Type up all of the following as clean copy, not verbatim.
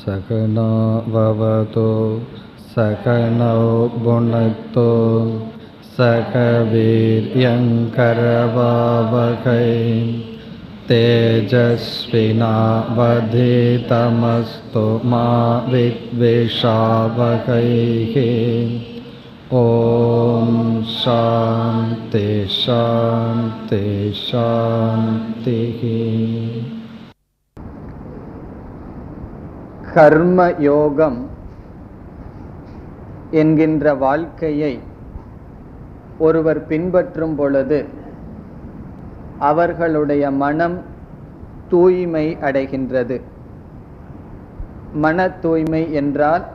சகனோ பவது சகனோ புனக்து சக வீர்யங்கரவாவகை தேஜஸ்வினாவதீதமஸ்து மா வித்விஷாவகைஹி. ஓம் சாந்தி சாந்தி சாந்தி. கர்ம யோகம் என்கின்ற வாழ்க்கையை ஒருவர் பின்பற்றும் பொழுது அவர்களுடைய மனம் தூய்மை அடைகின்றது. மன தூய்மை என்றால்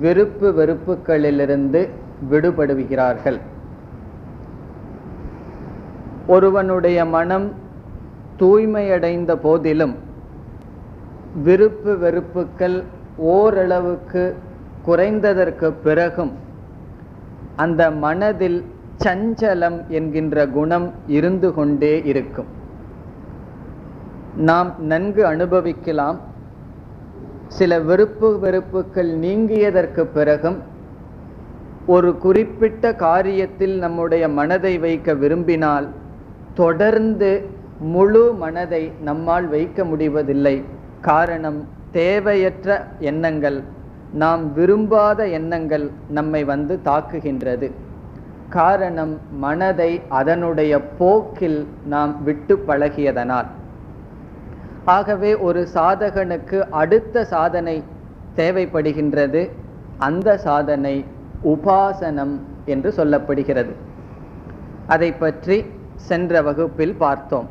விருப்பு வெறுப்புகளிலிருந்து விடுபடுகிறார்கள். ஒருவனுடைய மனம் தூய்மையடைந்த போதிலும் விருப்பு வெறுப்புக்கள் ஓரளவுக்கு குறைந்ததற்கு பிறகும் அந்த மனதில் சஞ்சலம் என்கின்ற குணம் இருந்து கொண்டே இருக்கும். நாம் நன்கு அனுபவிக்கலாம். சில விருப்பு வெறுப்புக்கள் நீங்கியதற்கு பிறகும் ஒரு குறிப்பிட்ட காரியத்தில் நம்முடைய மனதை வைக்க விரும்பினால் தொடர்ந்து முழு மனதை நம்மால் வைக்க முடிவதில்லை. காரணம், தேவையற்ற எண்ணங்கள், நாம் விரும்பாத எண்ணங்கள் நம்மை வந்து தாக்குகின்றது. காரணம், மனதை அதனுடைய போக்கில் நாம் விட்டு பழகியதனால். ஆகவே ஒரு சாதகனுக்கு அடுத்த சாதனை தேவைப்படுகின்றது. அந்த சாதனை உபாசனம் என்று சொல்லப்படுகிறது. அதை பற்றி சென்ற வகுப்பில் பார்த்தோம்.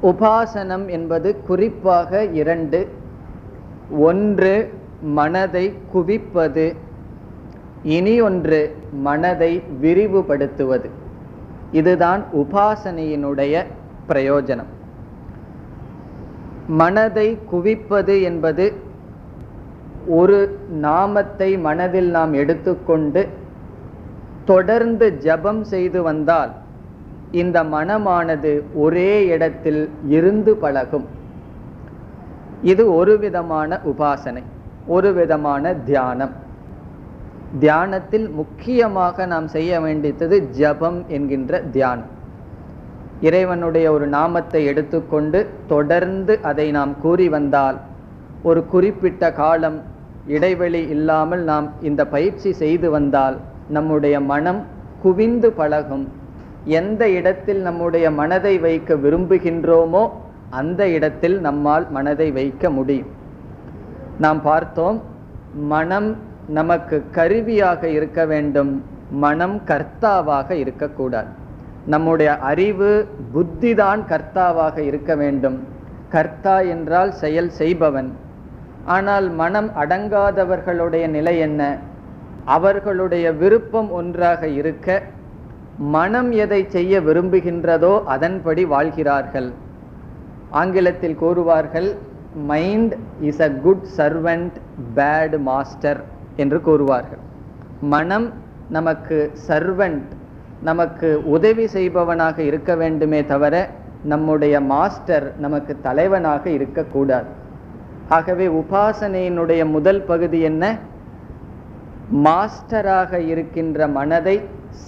உபாசனம் என்பது குறிப்பாக இரண்டு. ஒன்று மனதை குவிப்பது, இனி ஒன்று மனதை விரிவுபடுத்துவது. இதுதான் உபாசனையினுடைய பிரயோஜனம். மனதை குவிப்பது என்பது ஒரு நாமத்தை மனதில் நாம் எடுத்துக்கொண்டு தொடர்ந்து ஜபம் செய்து வந்தால் இந்த மனமானது ஒரே இடத்தில் இருந்து பழகும். இது ஒரு விதமான உபாசனை, ஒரு விதமான தியானம். தியானத்தில் முக்கியமாக நாம் செய்ய வேண்டியது ஜபம் என்கின்ற தியானம். இறைவனுடைய ஒரு நாமத்தை எடுத்துக்கொண்டு தொடர்ந்து அதை நாம் கூறி வந்தால் ஒரு குறிப்பிட்ட காலம் இடைவெளி இல்லாமல் நாம் இந்த பயிற்சி செய்து வந்தால் நம்முடைய மனம் குவிந்து பழகும். எந்த இடத்தில் நம்முடைய மனதை வைக்க விரும்புகின்றோமோ அந்த இடத்தில் நம்மால் மனதை வைக்க முடியும். நாம் பார்த்தோம், மனம் நமக்கு கருவியாக இருக்க வேண்டும், மனம் கர்த்தாவாக இருக்கக்கூடாது. நம்முடைய அறிவு புத்தி தான் கர்த்தாவாக இருக்க வேண்டும். கர்த்தா என்றால் செயல் செய்பவன். ஆனால் மனம் அடங்காதவர்களுடைய நிலை என்ன? அவர்களுடைய விருப்பம் ஒன்றாக இருக்க மனம் எதை செய்ய விரும்புகின்றதோ அதன்படி வாழ்கிறார்கள். ஆங்கிலத்தில் கூறுவார்கள், mind is a good servant, bad master என்று கூறுவார்கள். மனம் நமக்கு சர்வெண்ட், நமக்கு உதவி செய்பவனாக இருக்க வேண்டுமே தவிர நம்முடைய மாஸ்டர், நமக்கு தலைவனாக இருக்கக்கூடாது. ஆகவே உபாசனையினுடைய முதல் பகுதி என்ன? மாஸ்டராக இருக்கின்ற மனதை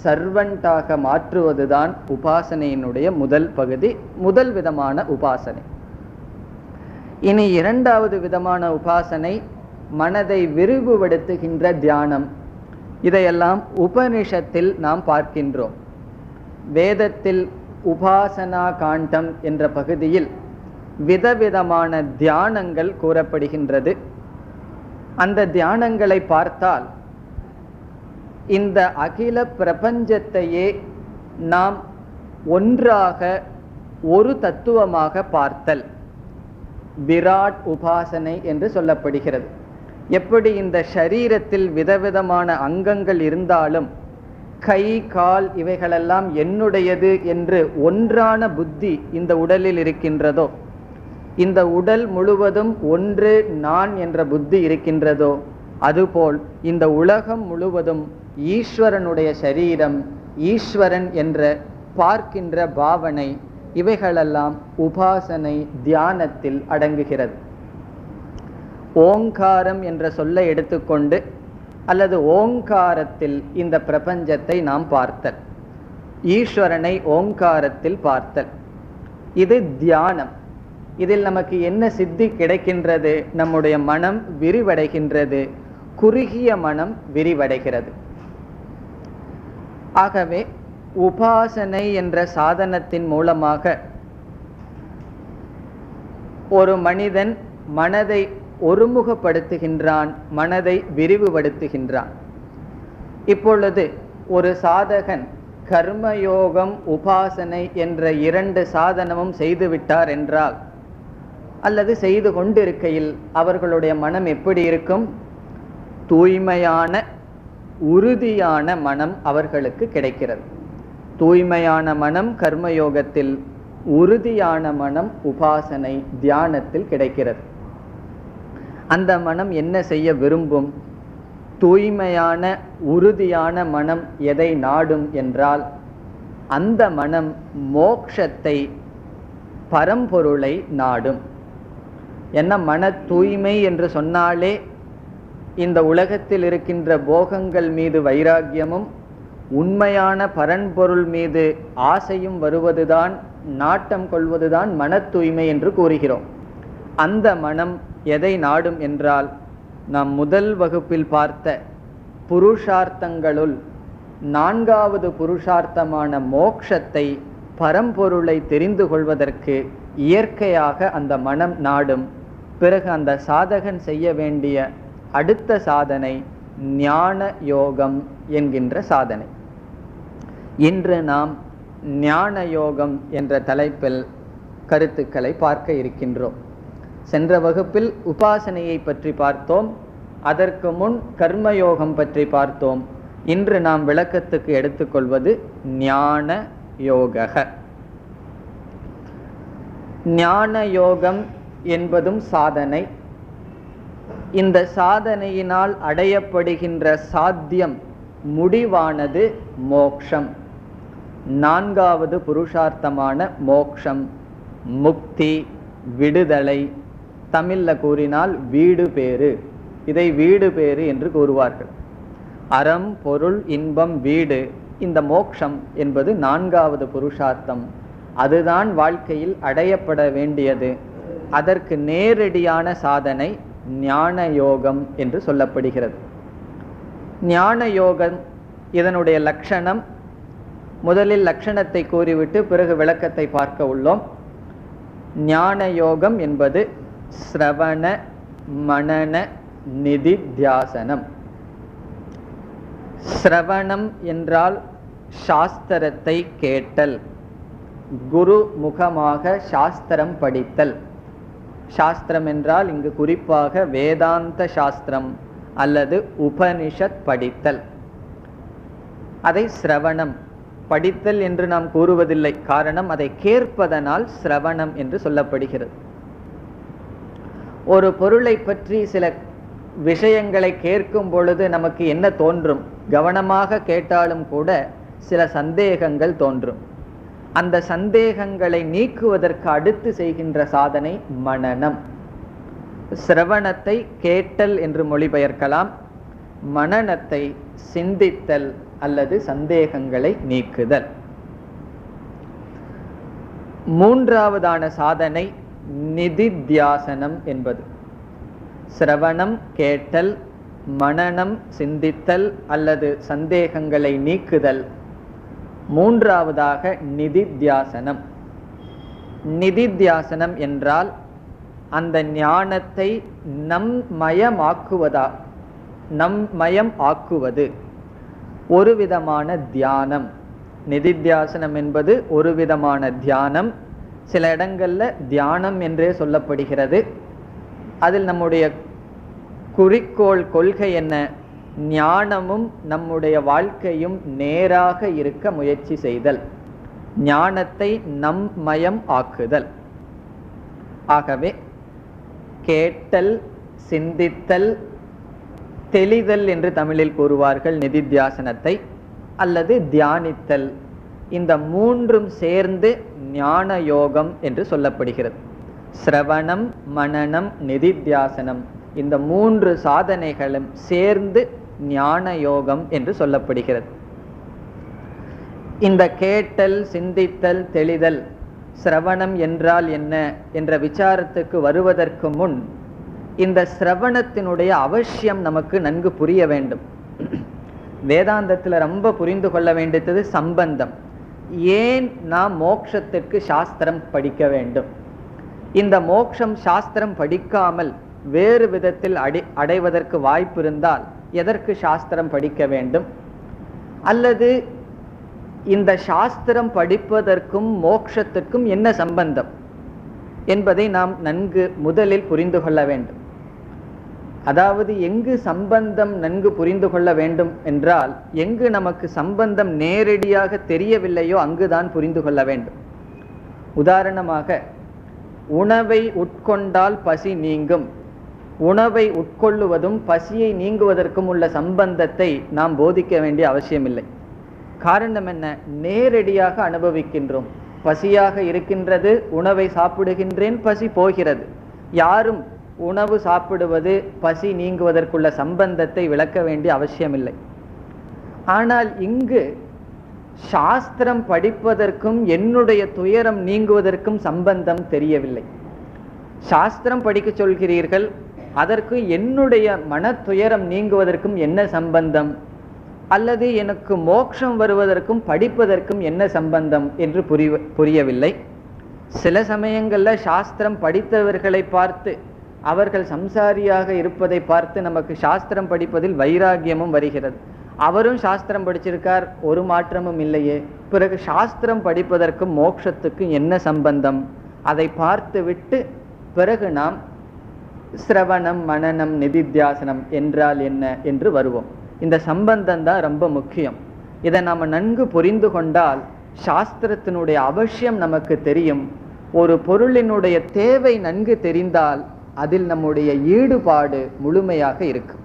சர்வெண்டாக மாற்றுவதுதான் உபாசனையினுடைய முதல் பகுதி, முதல் விதமான உபாசனை. இனி இரண்டாவது விதமான உபாசனை மனதை விரிவுபடுத்துகின்ற தியானம். இதையெல்லாம் உபனிஷத்தில் நாம் பார்க்கின்றோம். வேதத்தில் உபாசனா காண்டம் என்ற பகுதியில் விதவிதமான தியானங்கள் கூறப்படுகின்றது. அந்த தியானங்களை பார்த்தால் இந்த அகில பிரபஞ்சத்தையே நாம் ஒன்றாக ஒரு தத்துவமாக பார்த்தல் விராட் உபாசனை என்று சொல்லப்படுகிறது. எப்படி இந்த ஷரீரத்தில் விதவிதமான அங்கங்கள் இருந்தாலும் கை கால் இவைகளெல்லாம் என்னுடையது என்று ஒன்றான புத்தி இந்த உடலில் இருக்கின்றதோ, இந்த உடல் முழுவதும் ஒன்று நான் என்ற புத்தி இருக்கின்றதோ, அதுபோல் இந்த உலகம் முழுவதும் ஈஸ்வரனுடைய சரீரம், ஈஸ்வரன் என்ற பார்க்கின்ற பாவனை, இவைகளெல்லாம் உபாசனை தியானத்தில் அடங்குகிறது. ஓங்காரம் என்ற சொல்லை எடுத்துக்கொண்டு அல்லது ஓங்காரத்தில் இந்த பிரபஞ்சத்தை நாம் பார்த்தல், ஈஸ்வரனை ஓங்காரத்தில் பார்த்தல், இது தியானம். இதில் நமக்கு என்ன சித்தி கிடைக்கின்றது? நம்முடைய மனம் விரிவடைகின்றது, குறுகிய மனம் விரிவடைகிறது. ஆகவே உபாசனை என்ற சாதனத்தின் மூலமாக ஒரு மனிதன் மனதை ஒருமுகப்படுத்துகின்றான், மனதை விரிவுபடுத்துகின்றான். இப்பொழுது ஒரு சாதகன் கர்மயோகம் உபாசனை என்ற 2 சாதனமும் செய்துவிட்டார் என்றால், அல்லது செய்து கொண்டிருக்கையில் அவர்களுடைய மனம் எப்படி இருக்கும்? தூய்மையான உறுதியான மனம் அவர்களுக்கு கிடைக்கிறது. தூய்மையான மனம் கர்மயோகத்தில், உறுதியான மனம் உபாசனை தியானத்தில் கிடைக்கிறது. அந்த மனம் என்ன செய்ய விரும்பும்? தூய்மையான உறுதியான மனம் எதை நாடும் என்றால், அந்த மனம் மோக்ஷத்தை, பரம்பொருளை நாடும். என்ன மன தூய்மை என்று சொன்னாலே இந்த உலகத்தில் இருக்கின்ற போகங்கள் மீது வைராக்கியமும் உண்மையான பரன்பொருள் மீது ஆசையும் வருவதுதான், நாட்டம் கொள்வதுதான் மன தூய்மை என்று கூறுகிறோம். அந்த மனம் எதை நாடும் என்றால், நாம் முதல் வகுப்பில் பார்த்த புருஷார்த்தங்களுள் 4வது புருஷார்த்தமான மோக்ஷத்தை, பரம்பொருளை தெரிந்து கொள்வதற்கு இயற்கையாக அந்த மனம் நாடும். பிறகு அந்த சாதகன் செய்ய வேண்டிய அடுத்த சாதனை ஞான யோகம் என்கின்ற சாதனை. இன்று நாம் ஞான யோகம் என்ற தலைப்பில் கருத்துக்களை பார்க்க இருக்கின்றோம். சென்ற வகுப்பில் உபாசனையை பற்றி பார்த்தோம், அதற்கு முன் கர்மயோகம் பற்றி பார்த்தோம். இன்று நாம் விளக்கத்துக்கு எடுத்துக்கொள்வது ஞான யோக. ஞான யோகம் என்பதும் சாதனை. இந்த சாதனையினால் அடையப்படுகின்ற சாத்தியம், முடிவானது மோக்ஷம். 4வது புருஷார்த்தமான மோக்ஷம், முக்தி, விடுதலை. தமிழ்ல கூறினால் வீடு பேறு. இதை வீடு பேறு என்று கூறுவார்கள். அறம், பொருள், இன்பம், வீடு. இந்த மோக்ஷம் என்பது 4வது புருஷார்த்தம். அதுதான் வாழ்க்கையில் அடையப்பட வேண்டியது. அதற்கு நேரடியான சாதனை ஞான யோகம் என்று சொல்லப்படுகிறது. ஞான யோகம் இதனுடைய லட்சணம், முதலில் லட்சணத்தை கூறிவிட்டு பிறகு விளக்கத்தை பார்க்க உள்ளோம். ஞான யோகம் என்பது ஸ்ரவண மனன நிதித்தியாசனம். ஸ்ரவணம் என்றால் சாஸ்திரத்தை கேட்டல், குரு முகமாக சாஸ்திரம் படித்தல். சாஸ்திரம் என்றால் இங்கு குறிப்பாக வேதாந்த சாஸ்திரம் அல்லது உபனிஷத் படித்தல். அதை சிரவணம், படித்தல் என்று நாம் கூறுவதில்லை. காரணம், அதை கேட்பதனால் சிரவணம் என்று சொல்லப்படுகிறது. ஒரு பொருளை பற்றி சில விஷயங்களை கேட்கும் பொழுது நமக்கு என்ன தோன்றும்? கவனமாக கேட்டாலும் கூட சில சந்தேகங்கள் தோன்றும். அந்த சந்தேகங்களை நீக்குவதற்கு அடுத்து செய்கின்ற சாதனை மனனம். சிரவணத்தை கேட்டல் என்று மொழிபெயர்க்கலாம், மனனத்தை சிந்தித்தல் அல்லது சந்தேகங்களை நீக்குதல். 3வதான சாதனை நிதித்தியாசனம் என்பது. சிரவணம் கேட்டல், மனனம் சிந்தித்தல் அல்லது சந்தேகங்களை நீக்குதல். 3வதாக நிதித்தியாசனம். நிதித்தியாசனம் என்றால் அந்த ஞானத்தை நம்மயம் ஆக்குவது, ஒரு விதமான தியானம். நிதித்தியாசனம் என்பது ஒரு விதமான தியானம். சில இடங்கள்ல தியானம் என்றே சொல்லப்படுகிறது. அதில் நம்முடைய குறிக்கோள், கொள்கை என்ன? ஞானமும் நம்முடைய வாழ்க்கையும் நேராக இருக்க முயற்சி செய்தல், ஞானத்தை நம்மயம் ஆக்குதல். ஆகவே கேட்டல், சிந்தித்தல், தெளிதல் என்று தமிழில் கூறுவார்கள் நிதித்தியாசனத்தை, அல்லது தியானித்தல். இந்த 3ம் சேர்ந்து ஞான யோகம் என்று சொல்லப்படுகிறது. சிரவணம், மனனம், நிதித்தியாசனம் இந்த 3 சாதனைகளும் சேர்ந்து ஞான யோகம் என்று சொல்லப்படுகிறது. இந்த கேட்டல், சிந்தித்தல், தெளிதல், சிரவணம் என்றால் என்ன என்ற விசாரத்துக்கு வருவதற்கு முன் இந்த சிரவணத்தினுடைய அவசியம் நமக்கு நன்கு புரிய வேண்டும். வேதாந்தத்தில் ரொம்ப புரிந்து கொள்ள வேண்டியது சம்பந்தம். ஏன் நாம் மோட்சத்திற்கு சாஸ்திரம் படிக்க வேண்டும்? இந்த மோட்சம் சாஸ்திரம் படிக்காமல் வேறு விதத்தில் அடைவதற்கு வாய்ப்பு இருந்தால் எதற்கு சாஸ்திரம் படிக்க வேண்டும்? அல்லது இந்த சாஸ்திரம் படிப்பதற்கும் மோட்சத்திற்கும் என்ன சம்பந்தம் என்பதை நாம் நன்கு முதலில் புரிந்து கொள்ள வேண்டும். அதாவது எங்கு சம்பந்தம் நன்கு புரிந்து கொள்ள வேண்டும் என்றால், எங்கு நமக்கு சம்பந்தம் நேரடியாக தெரியவில்லையோ அங்குதான் புரிந்து கொள்ள வேண்டும். உதாரணமாக, உணவை உட்கொண்டால் பசி நீங்கும். உணவை உட்கொள்ளுவதும் பசியை நீங்குவதற்கும் உள்ள சம்பந்தத்தை நாம் போதிக்க வேண்டிய அவசியமில்லை. காரணம் என்ன? நேரடியாக அனுபவிக்கின்றோம். பசியாக இருக்கின்றது, உணவை சாப்பிடுகின்றேன், பசி போகிறது. யாரும் உணவு சாப்பிடுவது பசி நீங்குவதற்குள்ள சம்பந்தத்தை விளக்க வேண்டிய அவசியமில்லை. ஆனால் இங்கு சாஸ்திரம் படிப்பதற்கும் என்னுடைய துயரம் நீங்குவதற்கும் சம்பந்தம் தெரியவில்லை. சாஸ்திரம் படிக்க சொல்கிறீர்கள், அதற்கு என்னுடைய மன துயரம் நீங்குவதற்கும் என்ன சம்பந்தம்? அல்லது எனக்கு மோட்சம் வருவதற்கும் படிப்பதற்கும் என்ன சம்பந்தம் என்று புரியவில்லை. சில சமயங்களில் சாஸ்திரம் படித்தவர்களை பார்த்து, அவர்கள் சம்சாரியாக இருப்பதை பார்த்து நமக்கு சாஸ்திரம் படிப்பதில் வைராகியமும் வருகிறது. அவரும் சாஸ்திரம் படிச்சிருக்கார், ஒரு மாற்றமும் இல்லையே, பிறகு சாஸ்திரம் படிப்பதற்கும் மோட்சத்துக்கும் என்ன சம்பந்தம்? அதை பார்த்து விட்டு பிறகு நாம் சிரவணம், மனனம், நிதித்தியாசனம் என்றால் என்ன என்று வருவோம். இந்த சம்பந்தம் தான் ரொம்ப முக்கியம். இதை நாம் நன்கு புரிந்து கொண்டால் சாஸ்திரத்தினுடைய அவசியம் நமக்கு தெரியும். ஒரு பொருளினுடைய தேவை நன்கு தெரிந்தால் அதில் நம்முடைய ஈடுபாடு முழுமையாக இருக்கும்.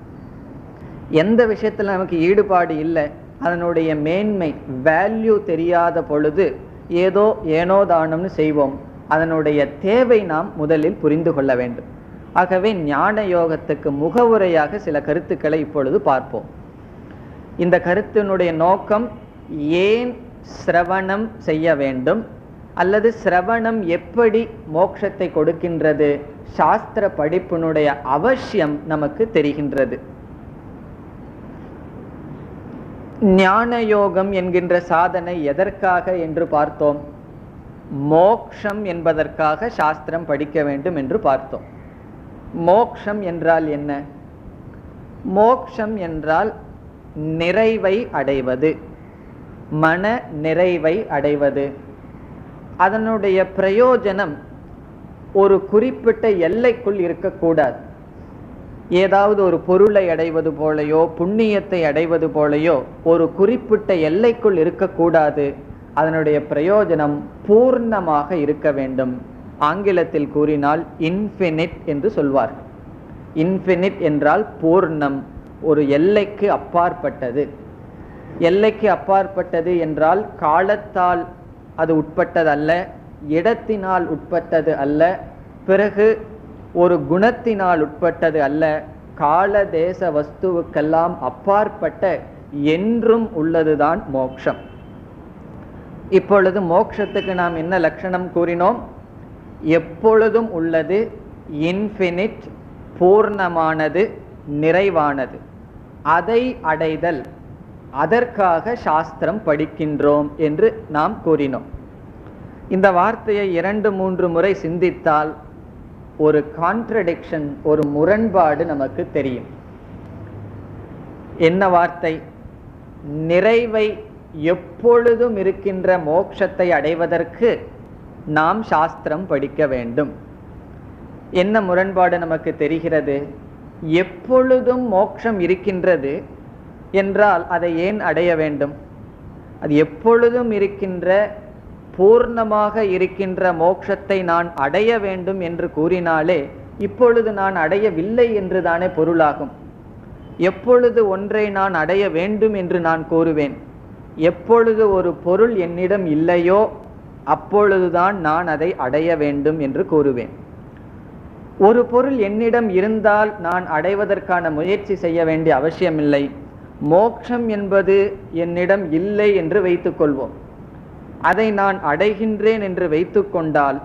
எந்த விஷயத்தில் நமக்கு ஈடுபாடு இல்லை, அதனுடைய மேன்மை, வேல்யூ தெரியாத பொழுது ஏனோ தானம்னு செய்வோம். அதனுடைய தேவை நாம் முதலில் புரிந்து கொள்ள வேண்டும். ஆகவே ஞான யோகத்துக்கு முகவுரையாக சில கருத்துக்களை இப்பொழுது பார்ப்போம். இந்த கருத்தினுடைய நோக்கம், ஏன் சிரவணம் செய்ய வேண்டும், அல்லது சிரவணம் எப்படி மோட்சத்தை கொடுக்கின்றது, சாஸ்திர படிப்பினுடைய அவசியம் நமக்கு தெரிகின்றது. ஞான யோகம் என்கின்ற சாதனை எதற்காக என்று பார்த்தோம்? மோக்ஷம் என்பதற்காக சாஸ்திரம் படிக்க வேண்டும் என்று பார்த்தோம். மோக்ஷம் என்றால் என்ன? மோக்ஷம் என்றால் நிறைவை அடைவது, மன நிறைவை அடைவது. அதனுடைய பிரயோஜனம் ஒரு குறிப்பிட்ட எல்லைக்குள் இருக்கக்கூடாது. ஏதாவது ஒரு பொருளை அடைவது போலையோ புண்ணியத்தை அடைவது போலையோ ஒரு குறிப்பிட்ட எல்லைக்குள் இருக்கக்கூடாது. அதனுடைய பிரயோஜனம் பூர்ணமாக இருக்க வேண்டும். ஆங்கிலத்தில் கூறினால் இன்ஃபினிட் என்று சொல்வார்கள். இன்ஃபினிட் என்றால் பூர்ணம், ஒரு எல்லைக்கு அப்பாற்பட்டது. எல்லைக்கு அப்பாற்பட்டது என்றால் காலத்தால் அது உட்பட்டது அல்ல, இடத்தினால் உட்பட்டது அல்ல, பிறகு ஒரு குணத்தினால் உட்பட்டது அல்ல, கால தேச வஸ்துவுக்கெல்லாம் அப்பாற்பட்ட என்றும் உள்ளதுதான் மோட்சம். இப்பொழுது மோட்சத்துக்கு நாம் என்ன லட்சணம் கூறினோம்? எப்பொழுதும் உள்ளது, இன்ஃபினிட், பூர்ணமானது, நிறைவானது. அதை அடைதல், அதற்காக சாஸ்திரம் படிக்கின்றோம் என்று நாம் கூறினோம். இந்த வார்த்தையை 2-3 முறை சிந்தித்தால் ஒரு கான்ட்ரடிக்ஷன், ஒரு முரண்பாடு நமக்கு தெரியும். என்ன வார்த்தை? நிறைவை எப்பொழுதும் இருக்கின்ற மோட்சத்தை அடைவதற்கு நாம் சாஸ்திரம் படிக்க வேண்டும். என்ன முரண்பாடு நமக்கு தெரிகிறது? எப்பொழுதும் மோட்சம் இருக்கின்றது என்றால் அதை ஏன் அடைய வேண்டும்? அது எப்பொழுதும் இருக்கின்ற பூர்ணமாக இருக்கின்ற மோட்சத்தை நான் அடைய வேண்டும் என்று கூறினாலே இப்பொழுது நான் அடையவில்லை என்று தானே பொருளாகும். எப்பொழுது ஒன்றை நான் அடைய வேண்டும் என்று நான் கூறுவேன்? எப்பொழுது ஒரு பொருள் என்னிடம் இல்லையோ அப்பொழுதுதான் நான் அதை அடைய வேண்டும் என்று கூறுவேன். ஒரு பொருள் என்னிடம் இருந்தால் நான் அடைவதற்கான முயற்சி செய்ய வேண்டிய அவசியமில்லை. மோட்சம் என்பது என்னிடம் இல்லை என்று வைத்துக்கொள்வோம். அதை நான் அடைகின்றேன் என்று வைத்துக்கொண்டால்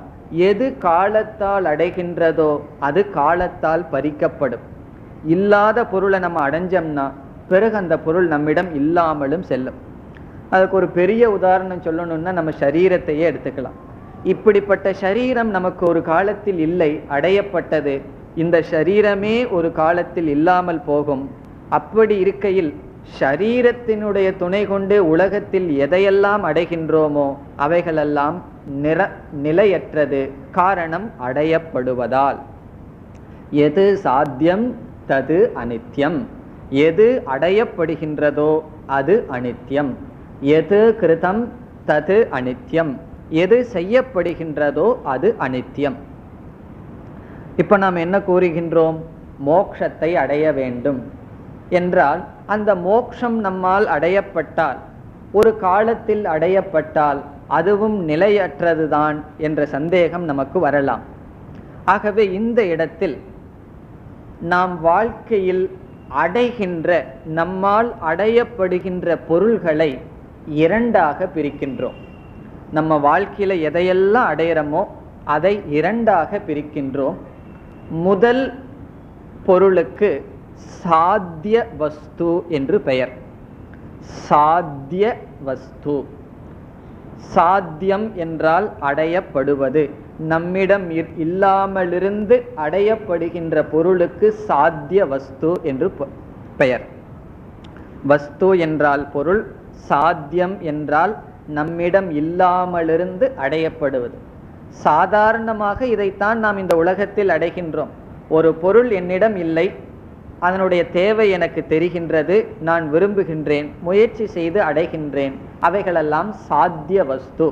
எது காலத்தால் அடைகின்றதோ அது காலத்தால் பறிக்கப்படும். இல்லாத பொருளை நம்ம அடைஞ்சோம்னா பிறகு அந்த பொருள் நம்மிடம் இல்லாமலும் செல்லும். அதுக்கு ஒரு பெரிய உதாரணம் சொல்லணும்னா நம்ம சரீரத்தையே எடுத்துக்கலாம். இப்படிப்பட்ட சரீரம் நமக்கு ஒரு காலத்தில் இல்லை, அடையப்பட்டது. இந்த சரீரமே ஒரு காலத்தில் இல்லாமல் போகும். அப்படி இருக்கையில் ஷரீரத்தினுடைய துணை கொண்டு உலகத்தில் எதையெல்லாம் அடைகின்றோமோ அவைகளெல்லாம் நிலையற்றது. காரணம் அடையப்படுவதால். எது சாத்தியம் தது அனித்யம். எது அடையப்படுகின்றதோ அது அனித்யம். எது கிருதம் தது அனித்யம். எது செய்யப்படுகின்றதோ அது அனித்யம். இப்ப நாம் என்ன கூறுகின்றோம்? மோட்சத்தை அடைய வேண்டும் என்றால் அந்த மோட்சம் நம்மால் அடையப்பட்டால், ஒரு காலத்தில் அடையப்பட்டால் அதுவும் நிலையற்றதுதான் என்ற சந்தேகம் நமக்கு வரலாம். ஆகவே இந்த இடத்தில் நாம் வாழ்க்கையில் அடைகின்ற, நம்மால் அடையப்படுகின்ற பொருள்களை இரண்டாக பிரிக்கின்றோம். நம்ம வாழ்க்கையில எதையெல்லாம் அடையிறோமோ அதை இரண்டாக பிரிக்கின்றோம். முதல் பொருளுக்கு சாத்திய வஸ்து என்று பெயர். சாத்திய வஸ்து. சாத்தியம் என்றால் அடையப்படுவது. நம்மிடம் இல்லாமலிருந்து அடையப்படுகின்ற பொருளுக்கு சாத்திய வஸ்து என்று பெயர். வஸ்து என்றால் பொருள், சாத்தியம் என்றால் நம்மிடம் இல்லாமலிருந்து அடையப்படுவது. சாதாரணமாக இதைத்தான் நாம் இந்த உலகத்தில் அடைகின்றோம். ஒரு பொருள் என்னிடம் இல்லை, அதனுடைய தேவை எனக்கு தெரிகின்றது, நான் விரும்புகின்றேன், முயற்சி செய்து அடைகின்றேன். அவைகளெல்லாம் சாத்திய வஸ்து.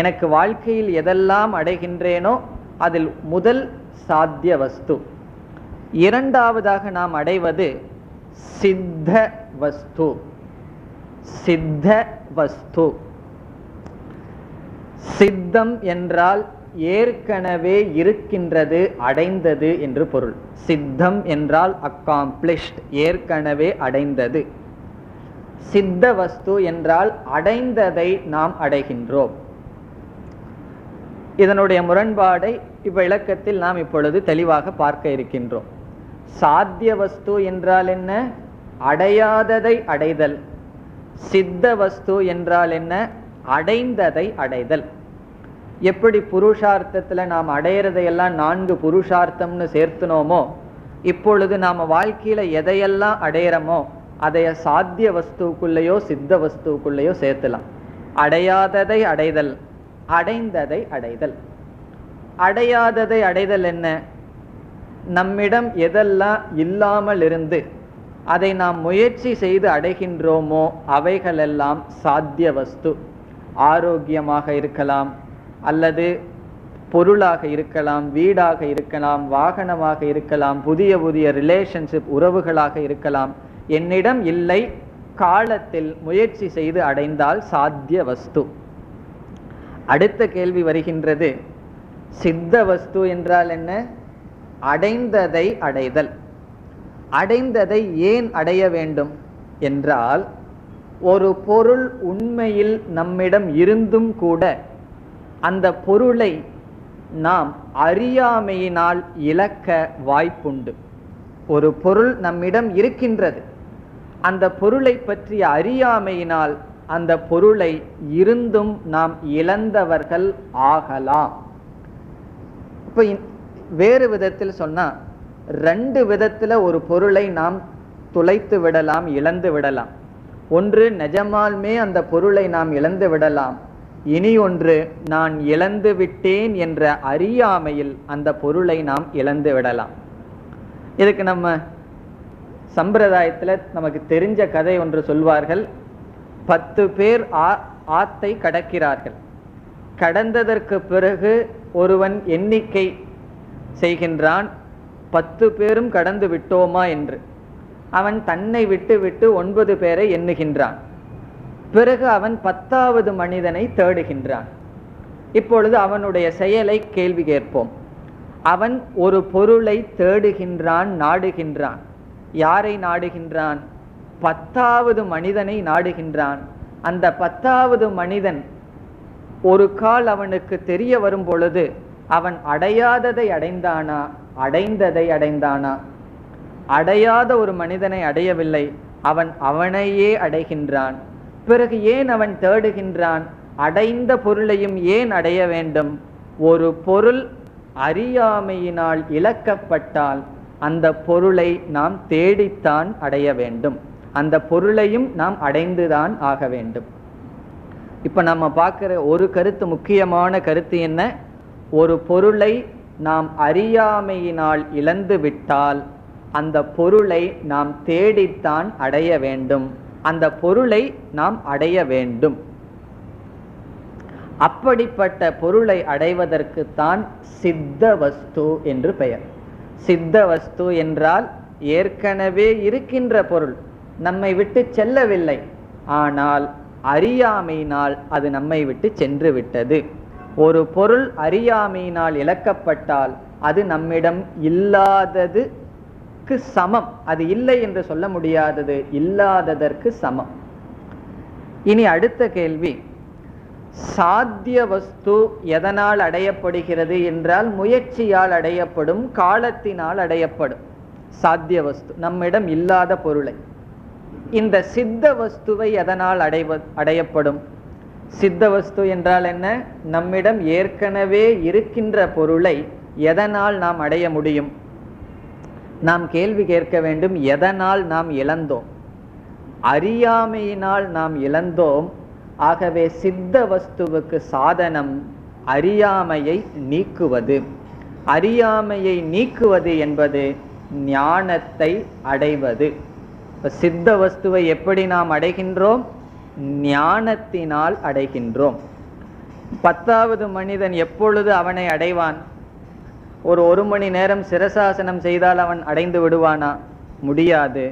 எனக்கு வாழ்க்கையில் எதெல்லாம் அடைகின்றேனோ அதில் முதல் சாத்திய வஸ்து. இரண்டாவதாக நாம் அடைவது சித்த வஸ்து. சித்த வஸ்து. சித்தம் என்றால் ஏற்கனவே இருக்கின்றது, அடைந்தது என்று பொருள். சித்தம் என்றால் அக்காம்ப்ளிஷ்ட், ஏற்கனவே அடைந்தது. சித்த வஸ்து என்றால் அடைந்ததை நாம் அடைகின்றோம். இதனுடைய முரண்பாடை இவ்விளக்கத்தில் நாம் இப்பொழுது தெளிவாக பார்க்க இருக்கின்றோம். சாத்திய வஸ்து என்றால் என்ன? அடையாததை அடைதல். சித்த வஸ்து என்றால் என்ன? அடைந்ததை அடைதல். எப்படி புருஷார்த்தத்தில் நாம் அடையிறதையெல்லாம் 4 புருஷார்த்தம்னு சேர்த்துனோமோ, இப்பொழுது நாம் வாழ்க்கையில் எதையெல்லாம் அடையிறோமோ அதைய சாத்திய வஸ்துக்குள்ளேயோ சித்த வஸ்துக்குள்ளேயோ சேர்த்துலாம். அடையாததை அடைதல், அடைந்ததை அடைதல். அடையாததை அடைதல் என்ன? நம்மிடம் எதெல்லாம் இல்லாமல் இருந்து அதை நாம் முயற்சி செய்து அடைகின்றோமோ அவைகளெல்லாம் சாத்திய வஸ்து. ஆரோக்கியமாக இருக்கலாம், அல்லது பொருளாக இருக்கலாம், வீடாக இருக்கலாம், வாகனமாக இருக்கலாம், புதிய புதிய ரிலேஷன்ஷிப் உறவுகளாக இருக்கலாம். என்னிடம் இல்லை, காலத்தில் முயற்சி செய்து அடைந்தால் சாத்திய வஸ்து. அடுத்த கேள்வி வருகின்றது, சித்த வஸ்து என்றால் என்ன? அடைந்ததை அடைதல். அடைந்ததை ஏன் அடைய வேண்டும் என்றால், ஒரு பொருள் உண்மையில் நம்மிடம் இருந்தும் கூட அந்த பொருளை நாம் அறியாமையினால் இழக்க வாய்ப்புண்டு. ஒரு பொருள் நம்மிடம் இருக்கின்றது, அந்த பொருளை பற்றிய அறியாமையினால் அந்த பொருளை இருந்தும் நாம் இழந்தவர்கள் ஆகலாம். இப்போ வேறு விதத்தில் சொன்னா, 2 விதத்தில் ஒரு பொருளை நாம் துளைத்து விடலாம், இழந்து விடலாம். ஒன்று, நிஜமாலுமே அந்த பொருளை நாம் இழந்து விடலாம். இனி ஒன்று, நான் இழந்து விட்டேன் என்ற அறியாமையில் அந்த பொருளை நாம் இழந்து விடலாம். இதுக்கு நம்ம சம்பிரதாயத்தில் நமக்கு தெரிஞ்ச கதை ஒன்று சொல்வார்கள். 10 பேர் ஆத்தை கடக்கிறார்கள். கடந்ததற்கு பிறகு ஒருவன் எண்ணிக்கை செய்கின்றான், 10 பேரும் கடந்து விட்டோமா என்று. அவன் தன்னை விட்டு விட்டு 9 பேரை எண்ணுகின்றான். பிறகு அவன் 10வது மனிதனை தேடுகின்றான். இப்பொழுது அவனுடைய செயலை கேள்வி கேட்போம். அவன் ஒரு பொருளை தேடுகின்றான், நாடுகின்றான். யாரை நாடுகின்றான்? 10வது மனிதனை நாடுகின்றான். அந்த 10வது மனிதன் ஒரு கால் அவனுக்கு தெரிய வரும் பொழுது அவன் அடையாததை அடைந்தானா, அடைந்ததை அடைந்தானா? அடையாத ஒரு மனிதனை அடையவில்லை, அவன் அவனையே அடைகின்றான். பிறகு ஏன் அவன் தேடுகின்றான்? அடைந்த பொருளையும் ஏன் அடைய வேண்டும்? ஒரு பொருள் அறியாமையினால் இழக்கப்பட்டால் அந்த பொருளை நாம் தேடித்தான் அடைய வேண்டும், அந்த பொருளையும் நாம் அடைந்துதான் ஆக வேண்டும். இப்ப நம்ம பார்க்கிற ஒரு கருத்து, முக்கியமான கருத்து என்ன? ஒரு பொருளை நாம் அறியாமையினால் இழந்து விட்டால் அந்த பொருளை நாம் தேடித்தான் அடைய வேண்டும், அந்த பொருளை நாம் அடைய வேண்டும். அப்படிப்பட்ட பொருளை அடைவதற்குத்தான் சித்த வஸ்து என்று பெயர். சித்த வஸ்து என்றால் ஏற்கனவே இருக்கின்ற பொருள், நம்மை விட்டு செல்லவில்லை, ஆனால் அறியாமையினால் அது நம்மை விட்டு சென்று விட்டது. ஒரு பொருள் அறியாமையினால் இழக்கப்பட்டால் அது நம்மிடம் இல்லாததுக்கு சமம். அது இல்லை என்று சொல்ல முடியாதது, இல்லாததற்கு சமம். இனி அடுத்த கேள்வி, சாத்திய வஸ்து எதனால் அடையப்படுகிறது என்றால் முயற்சியால் அடையப்படும், காலத்தினால் அடையப்படும். சாத்திய வஸ்து நம்மிடம் இல்லாத பொருளை. இந்த சித்த வஸ்துவை எதனால் அடையப்படும்? சித்த வஸ்து என்றால் என்ன? நம்மிடம் ஏற்கனவே இருக்கின்ற பொருளை எதனால் நாம் அடைய முடியும்? நாம் கேள்வி கேட்க வேண்டும், எதனால் நாம் இழந்தோம்? அறியாமையினால் நாம் இழந்தோம். ஆகவே சித்த வஸ்துவுக்கு சாதனம் அறியாமையை நீக்குவது. அறியாமையை நீக்குவது என்பது ஞானத்தை அடைவது. சித்த வஸ்துவை எப்படி நாம் அடைகின்றோம்? ஞானத்தினால் அடைகின்றோம். 10வது மனிதன் எப்பொழுது அவனை அடைவான்? ஒரு மணி நேரம் சிரசாசனம் செய்தால் அவன் அடைந்து விடுவானா? முடியாது.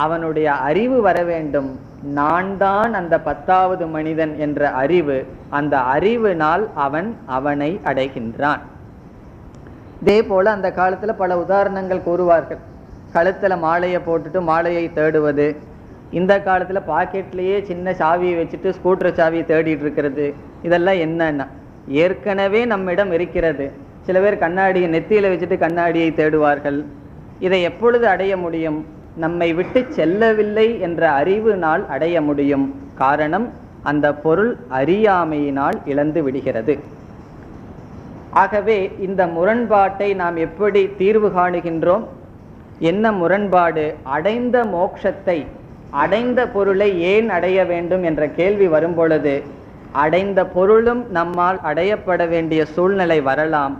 அவனுடைய அறிவு வர வேண்டும், நான் தான் அந்த 10வது மனிதன் என்ற அறிவு. அந்த அறிவினால் அவனை அடைகின்றான். இதே போல அந்த காலத்துல பல உதாரணங்கள் கூறுவார்கள். கழுத்துல மாலையை போட்டுட்டு மாலையை தேடுவது, இந்த காலத்துல பாக்கெட்லயே சின்ன சாவியை வச்சுட்டு ஸ்கூட்டர் சாவியை தேடிட்டு இருக்கிறது. இதெல்லாம் என்னன்னா ஏற்கனவே நம்மிடம் இருக்கிறது. சில பேர் கண்ணாடியை நெத்தியில வச்சுட்டு கண்ணாடியை தேடுவார்கள். இதை எப்பொழுது அடைய முடியும்? நம்மை விட்டு செல்லவில்லை என்ற அறிவினால் அடைய முடியும். காரணம், அந்த பொருள் அறியாமையினால் இழந்து விடுகிறது. ஆகவே இந்த முரண்பாட்டை நாம் எப்படி தீர்வு காணுகின்றோம்? என்ன முரண்பாடு? அடைந்த மோட்சத்தை, அடைந்த பொருளை ஏன் அடைய வேண்டும் என்ற கேள்வி வரும் பொழுது அடைந்த பொருளும் நம்மால் அடையப்பட வேண்டிய சூழ்நிலை வரலாம்.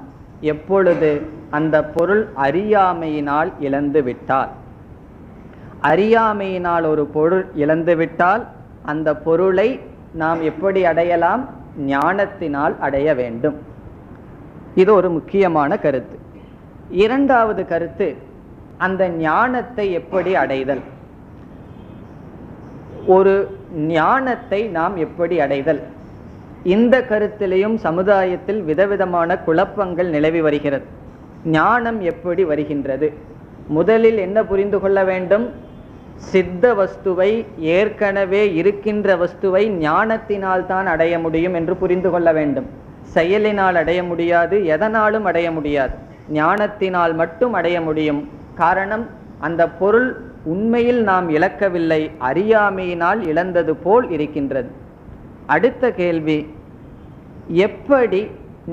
எப்பொழுது? அந்த பொருள் அறியாமையினால் இழந்து விட்டால். அறியாமையினால் ஒரு பொருள் இழந்து விட்டால் அந்த பொருளை நாம் எப்படி அடையலாம்? ஞானத்தினால் அடைய வேண்டும். இது ஒரு முக்கியமான கருத்து. இரண்டாவது கருத்து, அந்த ஞானத்தை எப்படி அடைதல்? ஒரு ஞானத்தை நாம் எப்படி அடைதல்? இந்த கருத்திலையும் சமுதாயத்தில் விதவிதமான குழப்பங்கள் நிலவி வருகிறது. ஞானம் எப்படி வருகின்றது? முதலில் என்ன புரிந்து கொள்ள வேண்டும்? சித்த வஸ்துவை, ஏற்கனவே இருக்கின்ற வஸ்துவை ஞானத்தினால் தான் அடைய முடியும் என்று புரிந்து கொள்ள வேண்டும். செயலினால் அடைய முடியாது, எதனாலும் அடைய முடியாது, ஞானத்தினால் மட்டும் அடைய முடியும். காரணம், அந்த பொருள் உண்மையில் நாம் இழக்கவில்லை, அறியாமையினால் இழந்தது போல் இருக்கின்றது. அடுத்த கேள்வி, எப்படி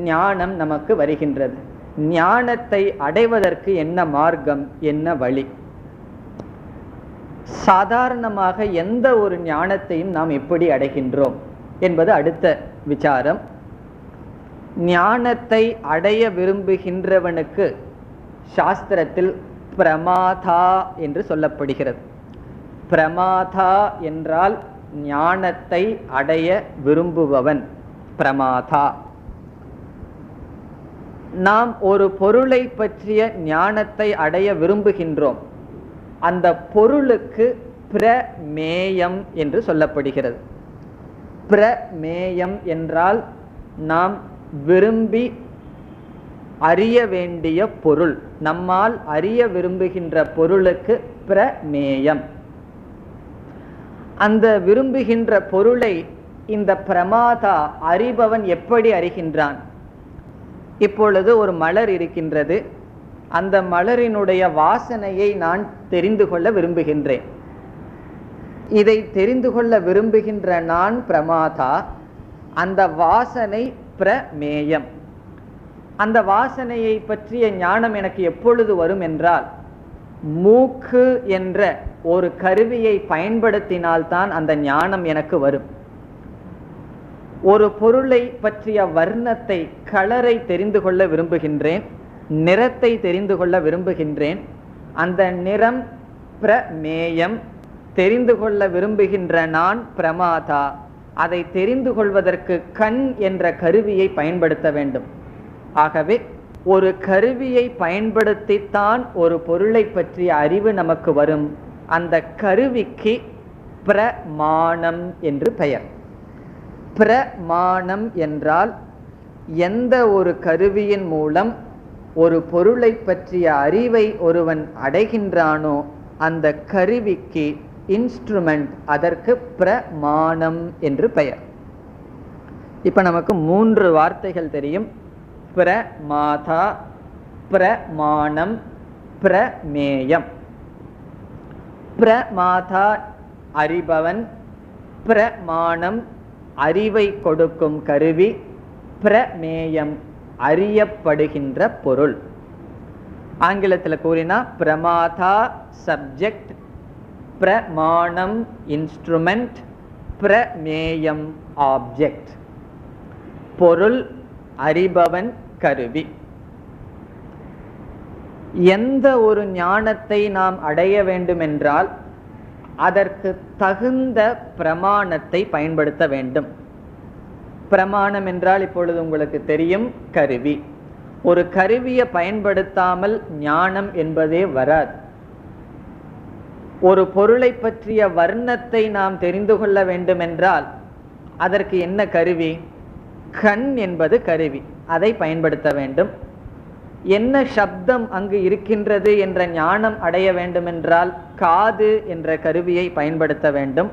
ஞானம் நமக்கு வருகின்றது? ஞானத்தை அடைவதற்கு என்ன மார்க்கம், என்ன வழி? சாதாரணமாக எந்த ஒரு ஞானத்தையும் நாம் எப்படி அடைகின்றோம் என்பது அடுத்த விசாரம். ஞானத்தை அடைய விரும்புகின்றவனுக்கு சாஸ்திரத்தில் பிரமாதா என்று சொல்லப்படுகிறது. பிரமாதா என்றால் ஞானத்தை அடைய விரும்புபவன், பிரமாதா. நாம் ஒரு பொருளை பற்றிய ஞானத்தை அடைய விரும்புகின்றோம். அந்த பொருளுக்கு பிரமேயம் என்று சொல்லப்படுகிறது. பிரமேயம் என்றால் நாம் விரும்பி அறிய வேண்டிய பொருள், நம்மால் அறிய விரும்புகின்ற பொருளுக்கு பிரமேயம். அந்த விரும்புகின்ற பொருளை இந்த பிரமாதா அறிபவன் எப்படி அறிகின்றான்? இப்பொழுது ஒரு மலர் இருக்கின்றது, அந்த மலரினுடைய வாசனையை நான் தெரிந்து கொள்ள விரும்புகின்றேன். இதை தெரிந்து கொள்ள விரும்புகின்ற நான் பிரமாதா, அந்த வாசனை பிரமேயம். அந்த வாசனையை பற்றிய ஞானம் எனக்கு எப்பொழுது வரும் என்றால், மூக்கு என்ற ஒரு கருவியை பயன்படுத்தினால்தான் அந்த ஞானம் எனக்கு வரும். ஒரு பொருளை பற்றிய வர்ணத்தை, கலரை தெரிந்து கொள்ள விரும்புகின்றேன், நிறத்தை தெரிந்து கொள்ள விரும்புகின்றேன். அந்த நிறம் பிரமேயம், தெரிந்து கொள்ள விரும்புகின்ற நான் பிரமாதா. அதை தெரிந்து கொள்வதற்கு கண் என்ற கருவியை பயன்படுத்த வேண்டும். ஆகவே ஒரு கருவியை பயன்படுத்தித்தான் ஒரு பொருளை பற்றிய அறிவு நமக்கு வரும். அந்த கருவிக்கு பிரமாணம் என்று பெயர். பிரமாணம் என்றால் எந்த ஒரு கருவியின் மூலம் ஒரு பொருளை பற்றிய அறிவை ஒருவன் அடைகின்றானோ அந்த கருவிக்கு, இன்ஸ்ட்ருமெண்ட், அதற்கு பிரமாணம் என்று பெயர். இப்ப நமக்கு 3 வார்த்தைகள் தெரியும்: பிரமாதா, பிரமாணம், பிரமேயம். பிரமாதா அறிபவன், பிரமாணம் அறிவை கொடுக்கும் கருவி, பிரமேயம் அறியப்படுகின்ற பொருள். ஆங்கிலத்தில் கூறினா பிரமாதா சப்ஜெக்ட், பிரமாணம் இன்ஸ்ட்ருமெண்ட், பிரமேயம் ஆப்ஜெக்ட். பொருள், அறிபவன், கருவி. எந்த ஒரு ஞானத்தை நாம் அடைய வேண்டுமென்றால் அதற்கு தகுந்த பிரமாணத்தை பயன்படுத்த வேண்டும். பிரமாணம் என்றால் இப்பொழுது உங்களுக்கு தெரியும், கருவி. ஒரு கருவியை பயன்படுத்தாமல் ஞானம் என்பதே வராது. ஒரு பொருளை பற்றிய வர்ணத்தை நாம் தெரிந்து கொள்ள வேண்டுமென்றால் அதற்கு என்ன கருவி? கண் என்பது கருவி, அதை பயன்படுத்த வேண்டும். என்ன சப்தம் அங்கு இருக்கின்றது என்ற ஞானம் அடைய வேண்டுமென்றால் காது என்ற கருவியை பயன்படுத்த வேண்டும்.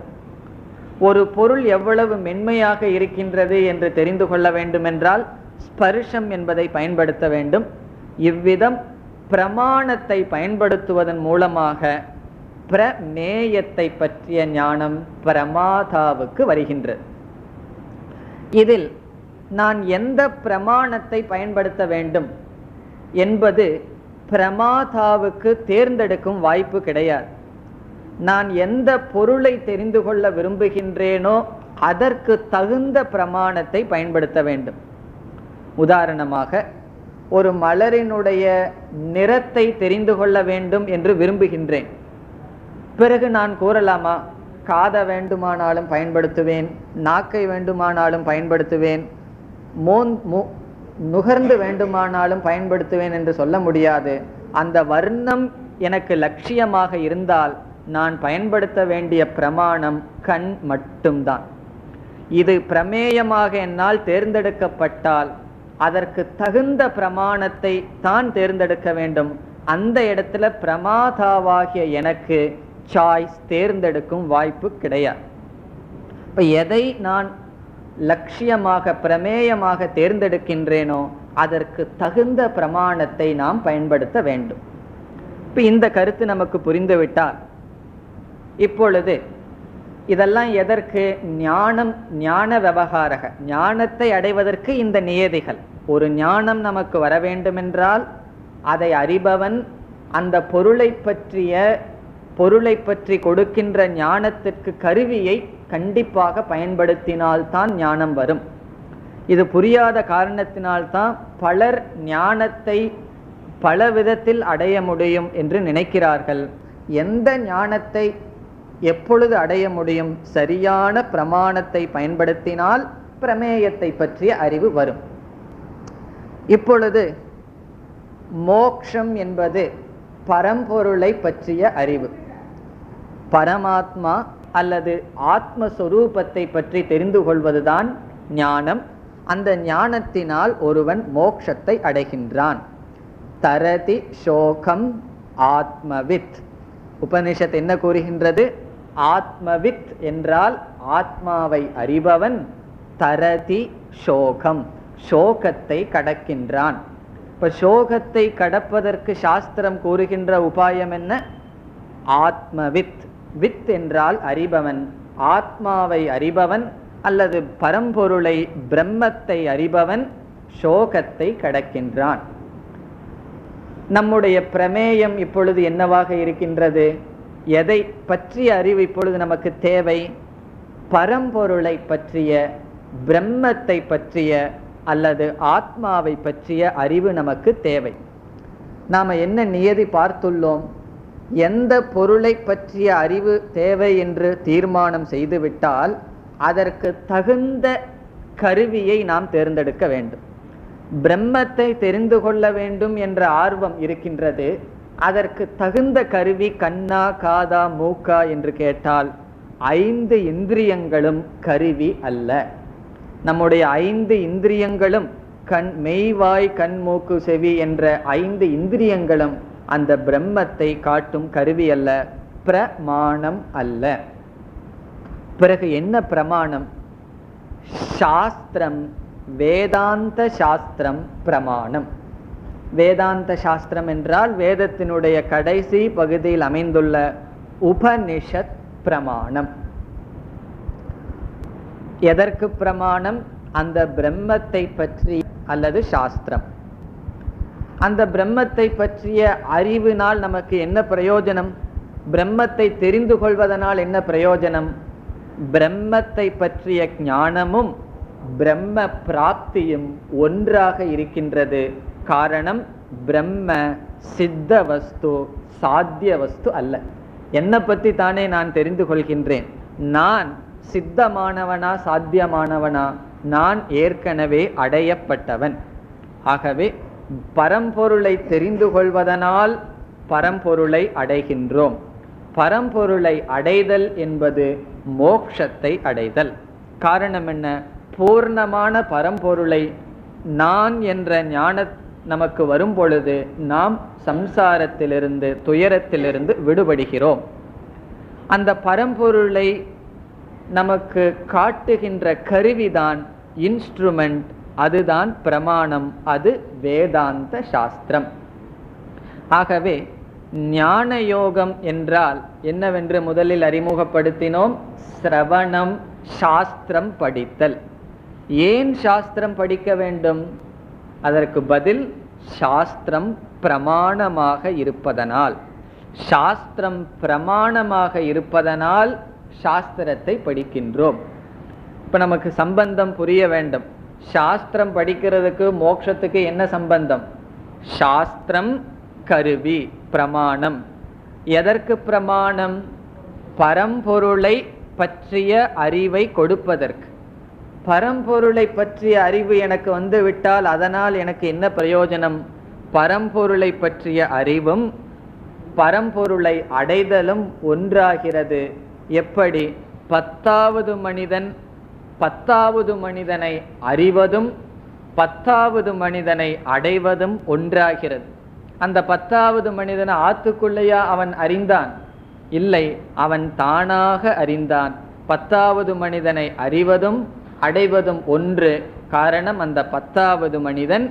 ஒரு பொருள் எவ்வளவு மென்மையாக இருக்கின்றது என்று தெரிந்து கொள்ள வேண்டுமென்றால் ஸ்பர்ஷம் என்பதை பயன்படுத்த வேண்டும். இவ்விதம் பிரமாணத்தை பயன்படுத்துவதன் மூலமாக பிரமேயத்தை பற்றிய ஞானம் பிரமாதாவுக்கு வருகின்றது. இதில் நான் எந்த பிரமாணத்தை பயன்படுத்த வேண்டும் என்பது பிரமாதாவுக்கு தேர்ந்தெடுக்கும் வாய்ப்பு கிடையாது. நான் எந்த பொருளை தெரிந்து கொள்ள விரும்புகின்றேனோ அதற்கு தகுந்த பிரமாணத்தை பயன்படுத்த வேண்டும். உதாரணமாக, ஒரு மலரினுடைய நிறத்தை தெரிந்து கொள்ள வேண்டும் என்று விரும்புகின்றேன். பிறகு நான் கூறலாமா, காதை வேண்டுமானாலும் பயன்படுத்துவேன், நாக்கை வேண்டுமானாலும் பயன்படுத்துவேன், நுகர்ந்து வேண்டுமானாலும் பயன்படுத்துவேன் என்று சொல்ல முடியாது. அந்த வர்ணம் எனக்கு லட்சியமாக இருந்தால் நான் பயன்படுத்த வேண்டிய பிரமாணம் கண் மட்டும்தான். இது பிரமேயமாக என்னால் தேர்ந்தெடுக்கப்பட்டால் அதற்கு தகுந்த பிரமாணத்தை தான் தேர்ந்தெடுக்க வேண்டும். அந்த இடத்துல பிரமாதாவாகிய எனக்கு சாய்ஸ், தேர்ந்தெடுக்கும் வாய்ப்பு கிடையாது. இப்ப எதை நான் லட்சியமாக பிரமேயமாக தேர்ந்தெடுக்கின்றேனோ அதற்கு தகுந்த பிரமாணத்தை நாம் பயன்படுத்த வேண்டும். இப்ப இந்த கருத்து நமக்கு புரிந்துவிட்டால் இப்பொழுது இதெல்லாம் எதற்கு? ஞானம், ஞான விவகாரக, ஞானத்தை அடைவதற்கு இந்த நியதிகள். ஒரு ஞானம் நமக்கு வர வேண்டுமென்றால் அதை அறிபவன் அந்த பொருளை பற்றி கொடுக்கின்ற ஞானத்திற்கு கருவியை கண்டிப்பாக பயன்படுத்தினால்தான் ஞானம் வரும். இது புரியாத காரணத்தினால்தான் பலர் ஞானத்தை பல விதத்தில் அடைய முடியும் என்று நினைக்கிறார்கள். எந்த ஞானத்தை எப்பொழுது அடைய முடியும்? சரியான பிரமாணத்தை பயன்படுத்தினால் பிரமேயத்தை பற்றிய அறிவு வரும். இப்பொழுது மோக்ஷம் என்பது பரம்பொருளை பற்றிய அறிவு. பரமாத்மா அல்லது ஆத்மஸ்வரூபத்தை பற்றி தெரிந்து கொள்வதுதான் ஞானம். அந்த ஞானத்தினால் ஒருவன் மோட்சத்தை அடைகின்றான். தரதி சோகம் ஆத்மவித். உபனிஷத் என்ன கூறுகின்றது? ஆத்மவித் என்றால் ஆத்மாவை அறிபவன். தரதி சோகம், சோகத்தை கடக்கின்றான். இப்ப சோகத்தை கடப்பதற்கு சாஸ்திரம் கூறுகின்ற உபாயம் என்ன? ஆத்மவித். வித் என்றால் அறிபவன், ஆத்மாவை அறிபவன் அல்லது பரம்பொருளை பிரம்மத்தை அறிபவன் சோகத்தை கடக்கின்றான். நம்முடைய பிரமேயம் இப்பொழுது என்னவாக இருக்கின்றது? எதை பற்றிய அறிவு இப்பொழுது நமக்கு தேவை? பரம்பொருளை பற்றிய, பிரம்மத்தை பற்றிய அல்லது ஆத்மாவை பற்றிய அறிவு நமக்கு தேவை. நாம என்ன நியதி பார்த்துள்ளோம்? எந்த பொருளை பற்றிய அறிவு தேவை என்று தீர்மானம் செய்துவிட்டால் அதற்கு தகுந்த கருவியை நாம் தேர்ந்தெடுக்க வேண்டும். பிரம்மத்தை தெரிந்து கொள்ள வேண்டும் என்ற ஆர்வம் இருக்கின்றது. அதற்கு தகுந்த கருவி கண்ணா, காதா, மூக்கா என்று கேட்டால் 5 இந்திரியங்களும் கருவி அல்ல. நம்முடைய 5 இந்திரியங்களும் கண், மெய்வாய், கண், மூக்கு, செவி என்ற 5 இந்திரியங்களும் அந்த பிரம்மத்தை காட்டும் கருவி அல்ல, பிரமாணம் அல்ல. பிறகு என்ன பிரமாணம்? சாஸ்திரம், வேதாந்த சாஸ்திரம் பிரமாணம். வேதாந்த சாஸ்திரம் என்றால் வேதத்தினுடைய கடைசி பகுதியில் அமைந்துள்ள உபனிஷத் பிரமாணம். எதற்கு பிரமாணம்? அந்த பிரம்மத்தை பற்றி அல்லது சாஸ்திரம். அந்த பிரம்மத்தை பற்றிய அறிவினால் நமக்கு என்ன பிரயோஜனம்? பிரம்மத்தை தெரிந்து கொள்வதனால் என்ன பிரயோஜனம்? பிரம்மத்தை பற்றிய ஞானமும் பிரம்ம பிராப்தியும் ஒன்றாக இருக்கின்றது. காரணம், பிரம்ம சித்த வஸ்து, சாத்திய வஸ்து அல்ல. என்னை பற்றி தானே நான் தெரிந்து கொள்கின்றேன். நான் சித்தமானவனா, சாத்தியமானவனா? நான் ஏற்கனவே அடையப்பட்டவன். ஆகவே பரம்பொருளை தெரிந்து கொள்வதனால் பரம்பொருளை அடைகின்றோம். பரம்பொருளை அடைதல் என்பது மோட்சத்தை அடைதல். காரணம் என்ன? பூர்ணமான பரம்பொருளை நான் என்ற ஞான நமக்கு வரும் பொழுது நாம் சம்சாரத்திலிருந்து, துயரத்திலிருந்து விடுபடுகிறோம். அந்த பரம்பொருளை நமக்கு காட்டுகின்ற கருவிதான் இன்ஸ்ட்ருமெண்ட், அதுதான் பிரமாணம், அது வேதாந்த சாஸ்திரம். ஆகவே ஞான யோகம் என்றால் என்னவென்று முதலில் அறிமுகப்படுத்தினோம். சிரவணம், சாஸ்திரம் படித்தல். ஏன் சாஸ்திரம் படிக்க வேண்டும்? அதற்கு பதில் சாஸ்திரம் பிரமாணமாக இருப்பதனால். சாஸ்திரம் பிரமாணமாக இருப்பதனால் சாஸ்திரத்தை படிக்கின்றோம். இப்ப நமக்கு சம்பந்தம் புரிய வேண்டும். சாஸ்திரம் படிக்கிறதுக்கு மோட்சத்துக்கு என்ன சம்பந்தம்? சாஸ்திரம் கருவி, பிரமாணம். எதற்கு பிரமாணம்? பரம்பொருளை பற்றிய அறிவை கொடுப்பதற்கு. பரம்பொருளை பற்றிய அறிவு எனக்கு வந்து விட்டால் அதனால் எனக்கு என்ன பிரயோஜனம்? பரம்பொருளை பற்றிய அறிவும் பரம்பொருளை அடைதலும் ஒன்றாகிறது. எப்படி? 10வது மனிதன் 10வது மனிதனை அறிவதும் 10வது மனிதனை அடைவதும் ஒன்றாகிறது. அந்த 10வது மனிதனை ஆத்துக்குள்ளையா அவன் அறிந்தான்? இல்லை, அவன் தானாக அறிந்தான். 10வது மனிதனை அறிவதும் அடைவதும் ஒன்று. காரணம், அந்த 10வது மனிதன்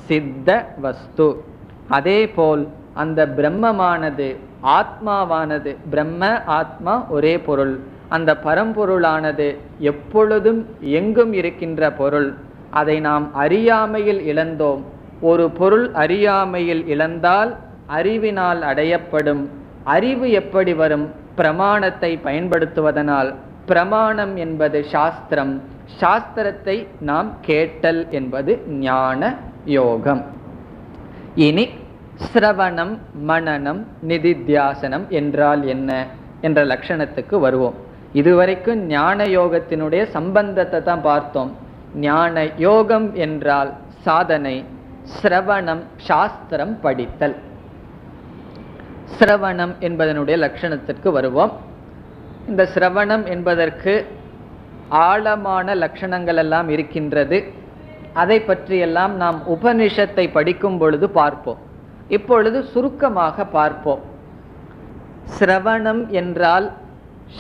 சித்த வஸ்து. அதே போல் அந்த பிரம்மமானது, ஆத்மாவானது, பிரம்ம ஆத்மா ஒரே பொருள். அந்த பரம்பொருளானது எப்பொழுதும் எங்கும் இருக்கின்ற பொருள். அதை நாம் அறியாமையில் இழந்தோம். ஒரு பொருள் அறியாமையில் இழந்தால் அறிவினால் அடையப்படும். அறிவு எப்படி வரும்? பிரமாணத்தை பயன்படுத்துவதனால். பிரமாணம் என்பது சாஸ்திரம். சாஸ்திரத்தை நாம் கேட்டல் என்பது ஞான யோகம். இனி சிரவணம், மனனம், நிதித்தியாசனம் என்றால் என்ன என்ற லட்சணத்துக்கு வருவோம். இதுவரைக்கும் ஞான யோகத்தினுடைய சம்பந்தத்தை தான் பார்த்தோம். ஞான யோகம் என்றால் சாதனை, சிரவணம் சாஸ்திரம் படித்தல். சிரவணம் என்பதனுடைய லட்சணத்திற்கு வருவோம். இந்த சிரவணம் என்பதற்கு ஆழமான லட்சணங்கள் எல்லாம் இருக்கின்றது. அதை பற்றியெல்லாம் நாம் உபனிஷத்தை படிக்கும் பொழுது பார்ப்போம். இப்பொழுது சுருக்கமாக பார்ப்போம். சிரவணம் என்றால்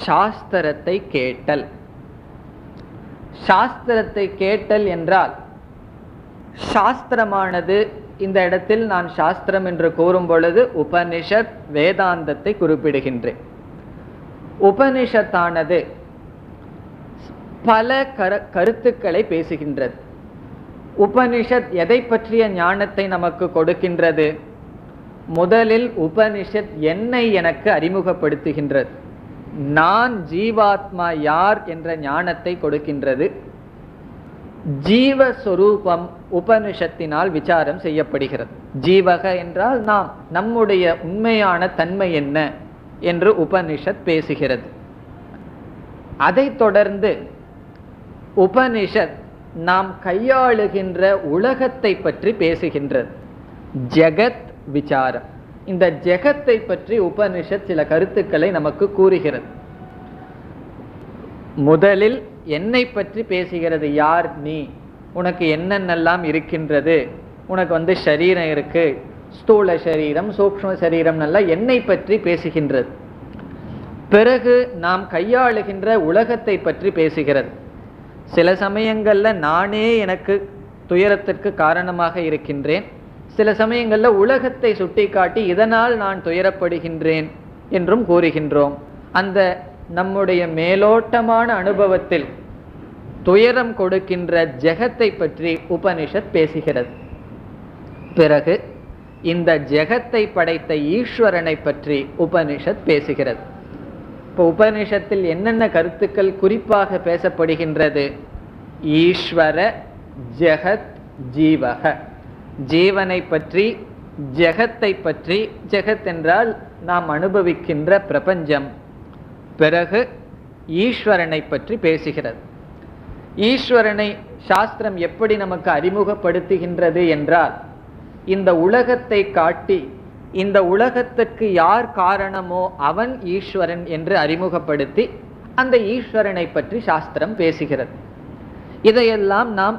சாஸ்திரத்தை கேட்டல். சாஸ்திரத்தை கேட்டல் என்றால், சாஸ்திரமானது, இந்த இடத்தில் நான் சாஸ்திரம் என்று கூறும் பொழுது உபனிஷத் வேதாந்தத்தை குறிப்பிடுகின்றேன். உபனிஷத்தானது பல கருத்துக்களை பேசுகின்றது. உபனிஷத் எதை பற்றிய ஞானத்தை நமக்கு கொடுக்கின்றது? முதலில் உபனிஷத் என்னை எனக்கு அறிமுகப்படுத்துகின்றது. நான் ஜீவாத்மா யார் என்ற ஞானத்தை கொடுக்கின்றது. ஜீவஸ்வரூபம் உபனிஷத்தினால் விசாரம் செய்யப்படுகிறது. ஜீவக என்றால் நாம், நம்முடைய உண்மையான தன்மை என்ன என்று உபனிஷத் பேசுகிறது. அதைத் தொடர்ந்து உபனிஷத் நாம் கையாளுகின்ற உலகத்தை பற்றி பேசுகின்றது. ஜெகத் விசாரம். இந்த ஜெகத்தை பற்றி உபனிஷத் சில கருத்துக்களை நமக்கு கூறுகிறது. முதலில் என்னை பற்றி பேசுகிறது. யார் நீ? உனக்கு என்னென்னலாம் இருக்கின்றது? உனக்கு சரீரம் இருக்கு, ஸ்தூல சரீரம், சூக்ஷ்ம சரீரம், நல்லா என்னை பற்றி பேசுகின்றது. பிறகு நாம் கையாளுகின்ற உலகத்தை பற்றி பேசுகிறது. சில சமயங்கள்ல நானே எனக்கு துயரத்திற்கு காரணமாக இருக்கின்றேன், சில சமயங்கள்ல உலகத்தை சுட்டிக்காட்டி இதனால் நான் துயரப்படுகின்றேன் என்றும் கூறுகின்றோம். அந்த நம்முடைய மேலோட்டமான அனுபவத்தில் துயரம் கொடுக்கின்ற ஜெகத்தை பற்றி உபனிஷத் பேசுகிறது. பிறகு இந்த ஜெகத்தை படைத்த ஈஸ்வரனை பற்றி உபனிஷத் பேசுகிறது. இப்போ உபனிஷத்தில் என்னென்ன கருத்துக்கள் குறிப்பாக பேசப்படுகின்றது? ஈஸ்வர, ஜெகத், ஜீவக. ஜீவனை பற்றி, ஜெகத்தை பற்றி, ஜெகத் என்றால் நாம் அனுபவிக்கின்ற பிரபஞ்சம். பிறகு ஈஸ்வரனை பற்றி பேசுகிறது. ஈஸ்வரனை சாஸ்திரம் எப்படி நமக்கு அறிமுகப்படுத்துகின்றது என்றால், இந்த உலகத்தை காட்டி இந்த உலகத்திற்கு யார் காரணமோ அவன் ஈஸ்வரன் என்று அறிமுகப்படுத்தி அந்த ஈஸ்வரனை பற்றி சாஸ்திரம் பேசுகிறது. இதையெல்லாம் நாம்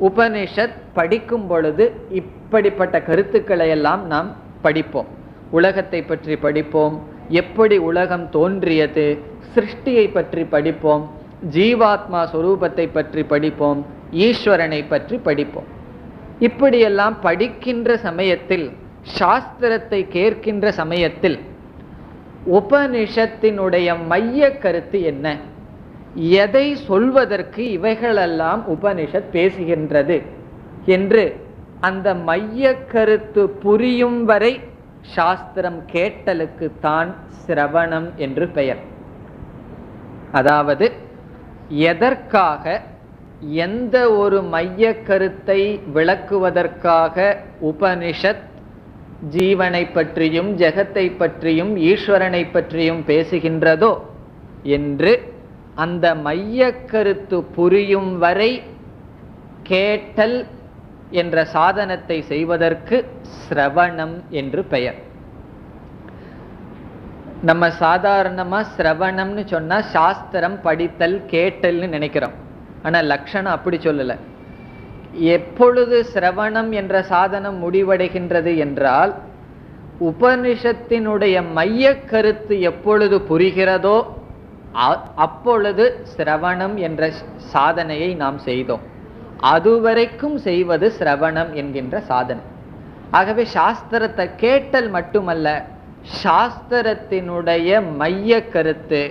உபனிஷத் படிக்கும் பொழுது இப்படிப்பட்ட கருத்துக்களை எல்லாம் நாம் படிப்போம். உலகத்தை பற்றி படிப்போம், எப்படி உலகம் தோன்றியது, சிருஷ்டியை பற்றி படிப்போம், ஜீவாத்மா சொரூபத்தை பற்றி படிப்போம், ஈஸ்வரனை பற்றி படிப்போம். இப்படியெல்லாம் படிக்கின்ற சமயத்தில், சாஸ்திரத்தை கேட்கின்ற சமயத்தில் உபனிஷத்தினுடைய மைய கருத்து என்ன, எதை சொல்வதற்கு இவைகளெல்லாம் உபனிஷத் பேசுகின்றது என்று அந்த மைய கருத்து புரியும் வரை சாஸ்திரம் கேட்டலுக்கு தான் சிரவணம் என்று பெயர். அதாவது எதற்காக, எந்த ஒரு மைய கருத்தை விளக்குவதற்காக உபனிஷத் ஜீவனை பற்றியும் ஜெகத்தை பற்றியும் ஈஸ்வரனை பற்றியும் பேசுகின்றதோ என்று அந்த மைய கருத்து புரியும் வரை கேட்டல் என்ற சாதனத்தை செய்வதற்கு சிரவணம் என்று பெயர். நம்ம சாதாரணமா சிரவணம்னு சொன்னா சாஸ்திரம் படித்தல் கேட்டல்னு நினைக்கிறோம். ஆனா லட்சணம் அப்படி சொல்லல. எப்பொழுது சிரவணம் என்ற சாதனம் முடிவடைகின்றது என்றால், உபனிஷத்தினுடைய மைய கருத்து எப்பொழுது புரிகிறதோ அப்பொழுது சிரவணம் என்ற சாதனையை நாம் செய்தோம். அதுவரைக்கும் செய்வது சிரவணம் என்கின்ற சாதனை. ஆகவே சாஸ்திரத்தை கேட்டல் மட்டுமல்ல, சாஸ்திரத்தினுடைய மைய கருத்து,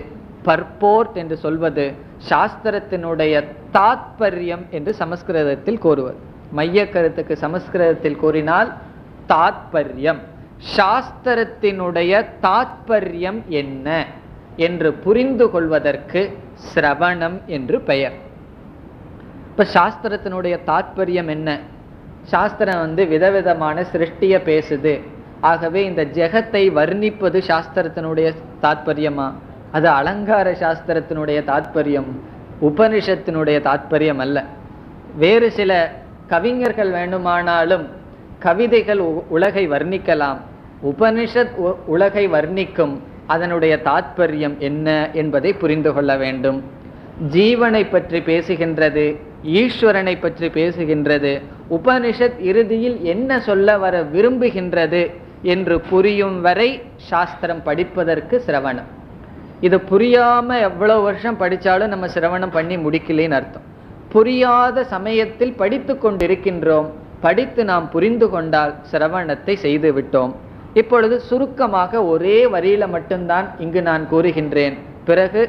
பர்போர்ட் என்று சொல்வது, சாஸ்திரத்தினுடைய தாத்பரியம் என்று சமஸ்கிருதத்தில் கூறுவது. மைய கருத்துக்கு சமஸ்கிருதத்தில் கூறினால் தாத்பரியம். சாஸ்திரத்தினுடைய தாத்பரியம் என்ன என்று புரிந்து கொள்வதற்கு சிரவணம் என்று பெயர். இப்ப சாஸ்திரத்தினுடைய தாத்பரியம் என்ன? சாஸ்திரம் விதவிதமான சிருஷ்டிய பேசுது. ஆகவே இந்த ஜெகத்தை வர்ணிப்பது சாஸ்திரத்தினுடைய தாத்பரியமா? அது அலங்கார சாஸ்திரத்தினுடைய தாத்பரியம், உபனிஷத்தினுடைய தாத்பரியம் அல்ல. வேறு சில கவிஞர்கள் வேண்டுமானாலும் கவிதைகள் உலகை வர்ணிக்கலாம். உபனிஷத் உலகை வர்ணிக்கும். அதனுடைய தாத்பரியம் என்ன என்பதை புரிந்து கொள்ள வேண்டும். ஜீவனை பற்றி பேசுகின்றது, ஈஸ்வரனை பற்றி பேசுகின்றது, உபனிஷத் இறுதியில் என்ன சொல்ல வர விரும்புகின்றது என்று புரியும் வரை சாஸ்திரம் படிப்பதற்கு சிரவணம். இது புரியாம எவ்வளவு வருஷம் படிச்சாலும் நம்ம சிரவணம் பண்ணி முடிக்கலன்னு அர்த்தம். புரியாத சமயத்தில் படித்து கொண்டிருக்கின்றோம், படித்து நாம் புரிந்து கொண்டால் சிரவணத்தை செய்து விட்டோம். இப்பொழுது சுருக்கமாக ஒரே வரியில மட்டும்தான் இங்கு நான் கூறுகின்றேன். பிறகு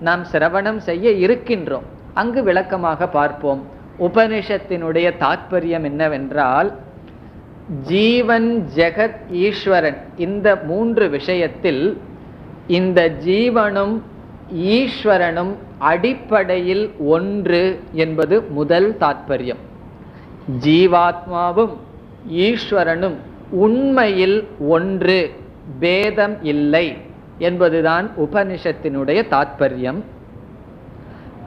நாம் சிரவணம் செய்ய இருக்கின்றோம், அங்கு விளக்கமாக பார்ப்போம். உபனிஷத்தினுடைய தாற்பயம் என்னவென்றால், ஜீவன், ஜெகத், ஈஸ்வரன் இந்த மூன்று விஷயத்தில் இந்த ஜீவனும் ஈஸ்வரனும் அடிப்படையில் ஒன்று என்பது முதல் தாற்பயம். ஜீவாத்மாவும் ஈஸ்வரனும் உண்மையில் ஒன்று, பேதம் இல்லை என்பதுதான் உபனிஷத்தினுடைய தாற்பயம்.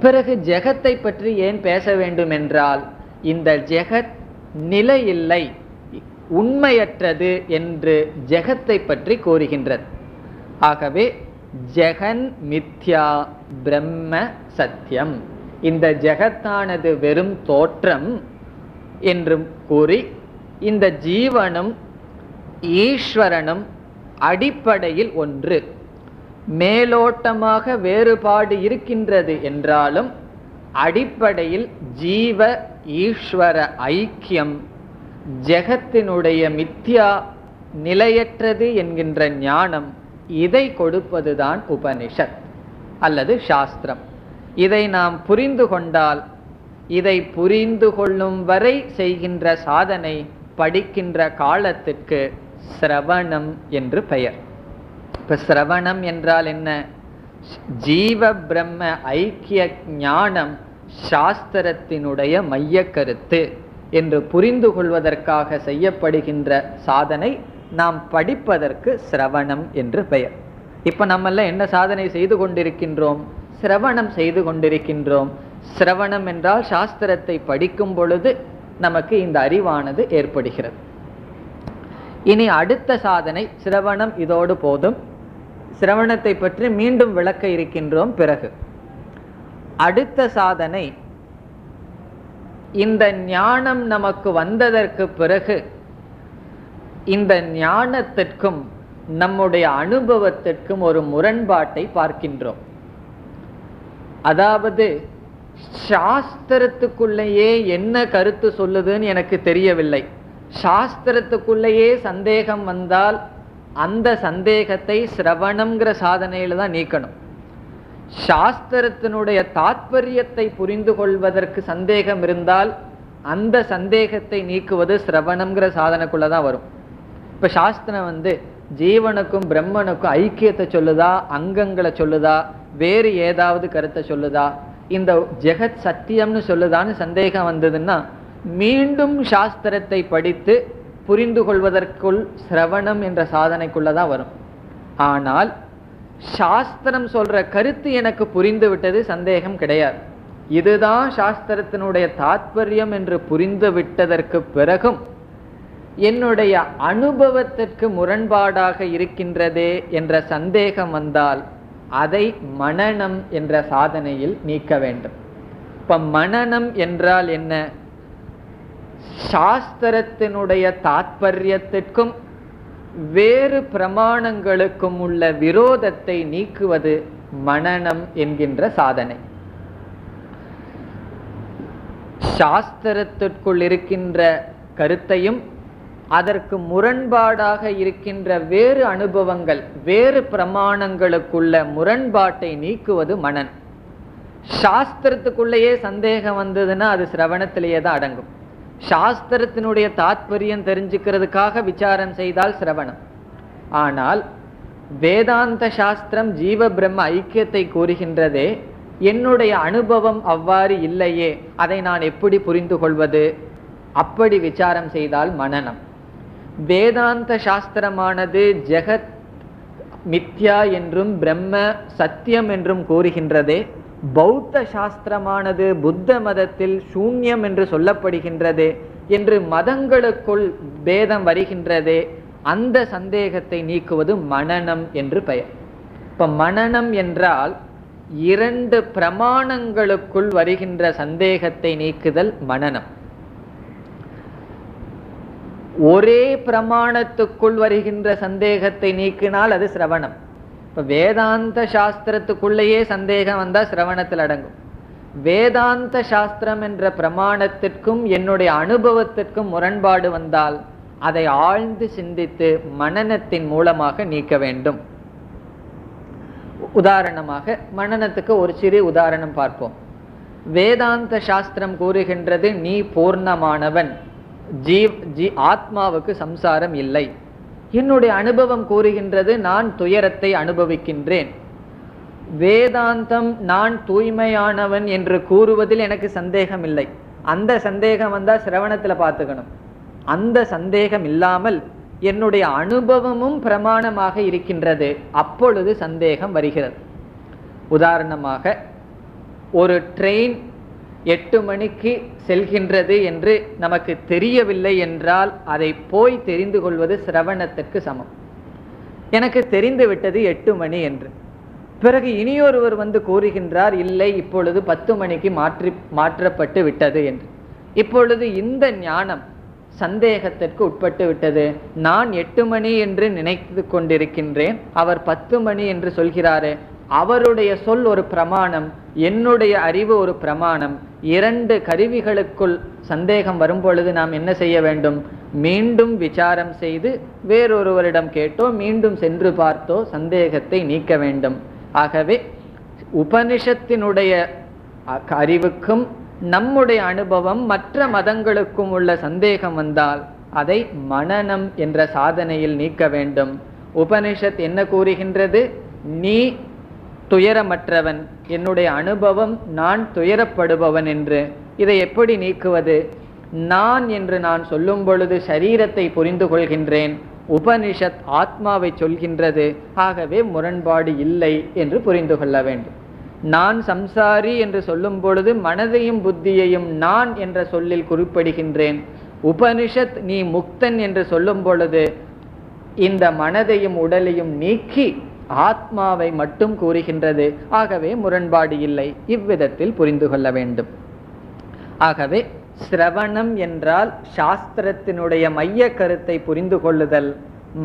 பிறகு ஜெகத்தை பற்றி ஏன் பேச வேண்டும் என்றால், இந்த ஜெகத் நிலையில்லை, உண்மையற்றது என்று ஜெகத்தை பற்றி கூறுகின்றது. ஆகவே ஜெகன் மித்யா, பிரம்ம சத்தியம், இந்த ஜெகத்தானது வெறும் தோற்றம் என்றும் கூறி, இந்த ஜீவனும் ஈஸ்வரனும் அடிப்படையில் ஒன்று. மேலோட்டமாக வேறுபாடு இருக்கின்றது என்றாலும் அடிப்படையில் ஜீவ ஈஸ்வர ஐக்கியம், ஜெகத்தினுடைய மித்யா, நிலையற்றது என்கின்ற ஞானம், இதை கொடுப்பதுதான் உபனிஷத் அல்லது சாஸ்திரம். இதை நாம் புரிந்து கொண்டால், இதை புரிந்து கொள்ளும் வரை செய்கின்ற சாதனை, படிக்கின்ற காலத்திற்கு சிரவணம் என்று பெயர். இப்ப சிரவணம் என்றால் என்ன? ஜீவ பிரம்ம ஐக்கிய ஞானம் சாஸ்திரத்தினுடைய மைய கருத்து என்று புரிந்து கொள்வதற்காக செய்யப்படுகின்ற சாதனை, நாம் படிப்பதற்கு சிரவணம் என்று பெயர். இப்ப நம்மெல்லாம் என்ன சாதனை செய்து கொண்டிருக்கின்றோம்? சிரவணம் செய்து கொண்டிருக்கின்றோம். சிரவணம் என்றால் சாஸ்திரத்தை படிக்கும் பொழுது நமக்கு இந்த அறிவானது ஏற்படுகிறது. இனி அடுத்த சாதனை சிரவணம், இதோடு போதும். சிரவணத்தை பற்றி மீண்டும் விளக்க இருக்கின்றோம். பிறகு அடுத்த சாதனை, இந்த ஞானம் நமக்கு வந்ததற்கு பிறகு இந்த ஞானத்திற்கும் நம்முடைய அனுபவத்திற்கும் ஒரு முரண்பாட்டை பார்க்கின்றோம். அதாவது சாஸ்திரத்துக்குள்ளேயே என்ன கருத்து சொல்லுதுன்னு எனக்கு தெரியவில்லை. சாஸ்திரத்துக்குள்ளேயே சந்தேகம் வந்தால் அந்த சந்தேகத்தை சிரவணம்ங்கிற சாதனையில தான் நீக்கணும். சாஸ்திரத்தினுடைய தாற்பயத்தை புரிந்து கொள்வதற்கு சந்தேகம் இருந்தால் அந்த சந்தேகத்தை நீக்குவது சிரவணம்ங்கிற சாதனைக்குள்ளதான் வரும். இப்ப சாஸ்திரம் ஜீவனுக்கும் பிரம்மனுக்கும் ஐக்கியத்தை சொல்லுதா, அங்கங்களை சொல்லுதா, வேறு ஏதாவது கருத்தை சொல்லுதா, இந்த ஜெகத் சத்தியம்னு சொல்லுதான்னு சந்தேகம் வந்ததுன்னா மீண்டும் சாஸ்திரத்தை படித்து புரிந்து கொள்வதற்குள் சிரவணம் என்ற சாதனைக்குள்ளதான் வரும். ஆனால் சாஸ்திரம் சொல்ற கருத்து எனக்கு புரிந்து விட்டது, சந்தேகம் கிடையாது. இதுதான் சாஸ்திரத்தினுடைய தாற்பயம் என்று புரிந்து விட்டதற்கு பிறகும் என்னுடைய அனுபவத்திற்கு முரண்பாடாக இருக்கின்றதே என்ற சந்தேகம் வந்தால் அதை மனனம் என்ற சாதனையில் நீக்க வேண்டும். இப்ப மனனம் என்றால் என்ன? சாஸ்திரத்தினுடைய தாற்பயத்திற்கும் வேறு பிரமாணங்களுக்கும் உள்ள விரோதத்தை நீக்குவது மனனம் என்கின்ற சாதனை. சாஸ்திரத்திற்குள் இருக்கின்ற கருத்தையும் அதற்கு முரண்பாடாக இருக்கின்ற வேறு அனுபவங்கள், வேறு பிரமாணங்களுக்குள்ள முரண்பாட்டை நீக்குவது மனன். சாஸ்திரத்துக்குள்ளேயே சந்தேகம் வந்ததுன்னா அது சிரவணத்திலேயே தான் அடங்கும். சாஸ்திரத்தினுடைய தாற்பயம் தெரிஞ்சுக்கிறதுக்காக விசாரம் செய்தால் சிரவணம். ஆனால் வேதாந்த சாஸ்திரம் ஜீவ பிரம்ம ஐக்கியத்தை கூறுகின்றதே, என்னுடைய அனுபவம் அவ்வாறு இல்லையே, அதை நான் எப்படி புரிந்து கொள்வது? அப்படி விசாரம் செய்தால் மனனம். வேதாந்த சாஸ்திரமானது ஜெகத் மித்யா என்றும் பிரம்ம சத்தியம் என்றும் கூறுகின்றதே, பௌத்த சாஸ்திரமானது புத்த மதத்தில் சூன்யம் என்று சொல்லப்படுகின்றதே என்று மதங்களுக்குள் பேதம் வருகின்றதே, அந்த சந்தேகத்தை நீக்குவது மனனம் என்று பெயர். இப்ப மனனம் என்றால் 2 பிரமாணங்களுக்குள் வருகின்ற சந்தேகத்தை நீக்குதல் மனனம். ஒரே பிரமாணத்துக்குள் வருகின்ற சந்தேகத்தை நீக்கினால் அது சிரவணம். இப்ப வேதாந்த சாஸ்திரத்துக்குள்ளேயே சந்தேகம் வந்தா சிரவணத்தில் அடங்கும். வேதாந்த சாஸ்திரம் என்ற பிரமாணத்திற்கும் என்னுடைய அனுபவத்திற்கும் முரண்பாடு வந்தால் அதை ஆழ்ந்து சிந்தித்து மனனத்தின் மூலமாக நீக்க வேண்டும். உதாரணமாக மனனத்துக்கு ஒரு சிறு உதாரணம் பார்ப்போம். வேதாந்த சாஸ்திரம் கூறுகின்றது நீ பூர்ணமானவன், ஆத்மாவுக்கு சம்சாரம் இல்லை. என்னுடைய அனுபவம் கூறுகின்றது நான் துயரத்தை அனுபவிக்கின்றேன். வேதாந்தம் நான் தூய்மையானவன் என்று கூறுவதில் எனக்கு சந்தேகம் இல்லை. அந்த சந்தேகம் வந்தா சிரவணத்துல பார்த்துக்கணும். அந்த சந்தேகம் இல்லாமல் என்னுடைய அனுபவமும் பிரமாணமாக இருக்கின்றது, அப்பொழுது சந்தேகம் வருகிறது. உதாரணமாக ஒரு ட்ரெயின் 8 மணிக்கு செல்கின்றது என்று நமக்கு தெரியவில்லை என்றால் அதை போய் தெரிந்து கொள்வது சிரவணத்திற்கு சமம். எனக்கு தெரிந்து விட்டது 8 மணி என்று. பிறகு இனியொருவர் வந்து கூறுகின்றார், இல்லை இப்பொழுது 10 மணிக்கு மாற்றப்பட்டு விட்டது என்று. இப்பொழுது இந்த ஞானம் சந்தேகத்திற்கு உட்பட்டு விட்டது. நான் 8 மணி என்று நினைத்து கொண்டிருக்கின்றேன், அவர் 10 மணி என்று சொல்கிறாரே. அவருடைய சொல் ஒரு பிரமாணம், என்னுடைய அறிவு ஒரு பிரமாணம். 2 கருவிகளுக்குள் சந்தேகம் வரும் பொழுது நாம் என்ன செய்ய வேண்டும்? மீண்டும் விசாரம் செய்து வேறொருவரிடம் கேட்டோ மீண்டும் சென்று பார்த்தோ சந்தேகத்தை நீக்க வேண்டும். ஆகவே உபனிஷத்தினுடைய அறிவுக்கும் நம்முடைய அனுபவம் மற்ற மதங்களுக்கும் உள்ள சந்தேகம் வந்தால் அதை மனனம் என்ற சாதனையில் நீக்க வேண்டும். உபனிஷத் என்ன கூறுகின்றது? நீ துயரமற்றவன், என்னுடைய அனுபவம் நான் துயரப்படுபவன் என்று. இதை எப்படி நீக்குவது? நான் என்று நான் சொல்லும் பொழுது சரீரத்தை புரிந்து கொள்கின்றேன். உபனிஷத் ஆத்மாவை சொல்கின்றது. ஆகவே முரண்பாடு இல்லை என்று புரிந்து கொள்ள வேண்டும். நான் சம்சாரி என்று சொல்லும் பொழுது மனதையும் புத்தியையும் நான் என்ற சொல்லில் குறிப்பிடுகின்றேன். உபனிஷத் நீ முக்தன் என்று சொல்லும் பொழுது இந்த மனதையும் உடலையும் நீக்கி ஆத்மாவை மட்டும் கூறுகின்றது. ஆகவே முரண்பாடு இல்லை. இவ்விதத்தில் புரிந்து கொள்ள வேண்டும். ஆகவே சிரவணம் என்றால் சாஸ்திரத்தினுடைய மைய கருத்தை புரிந்து கொள்ளுதல்.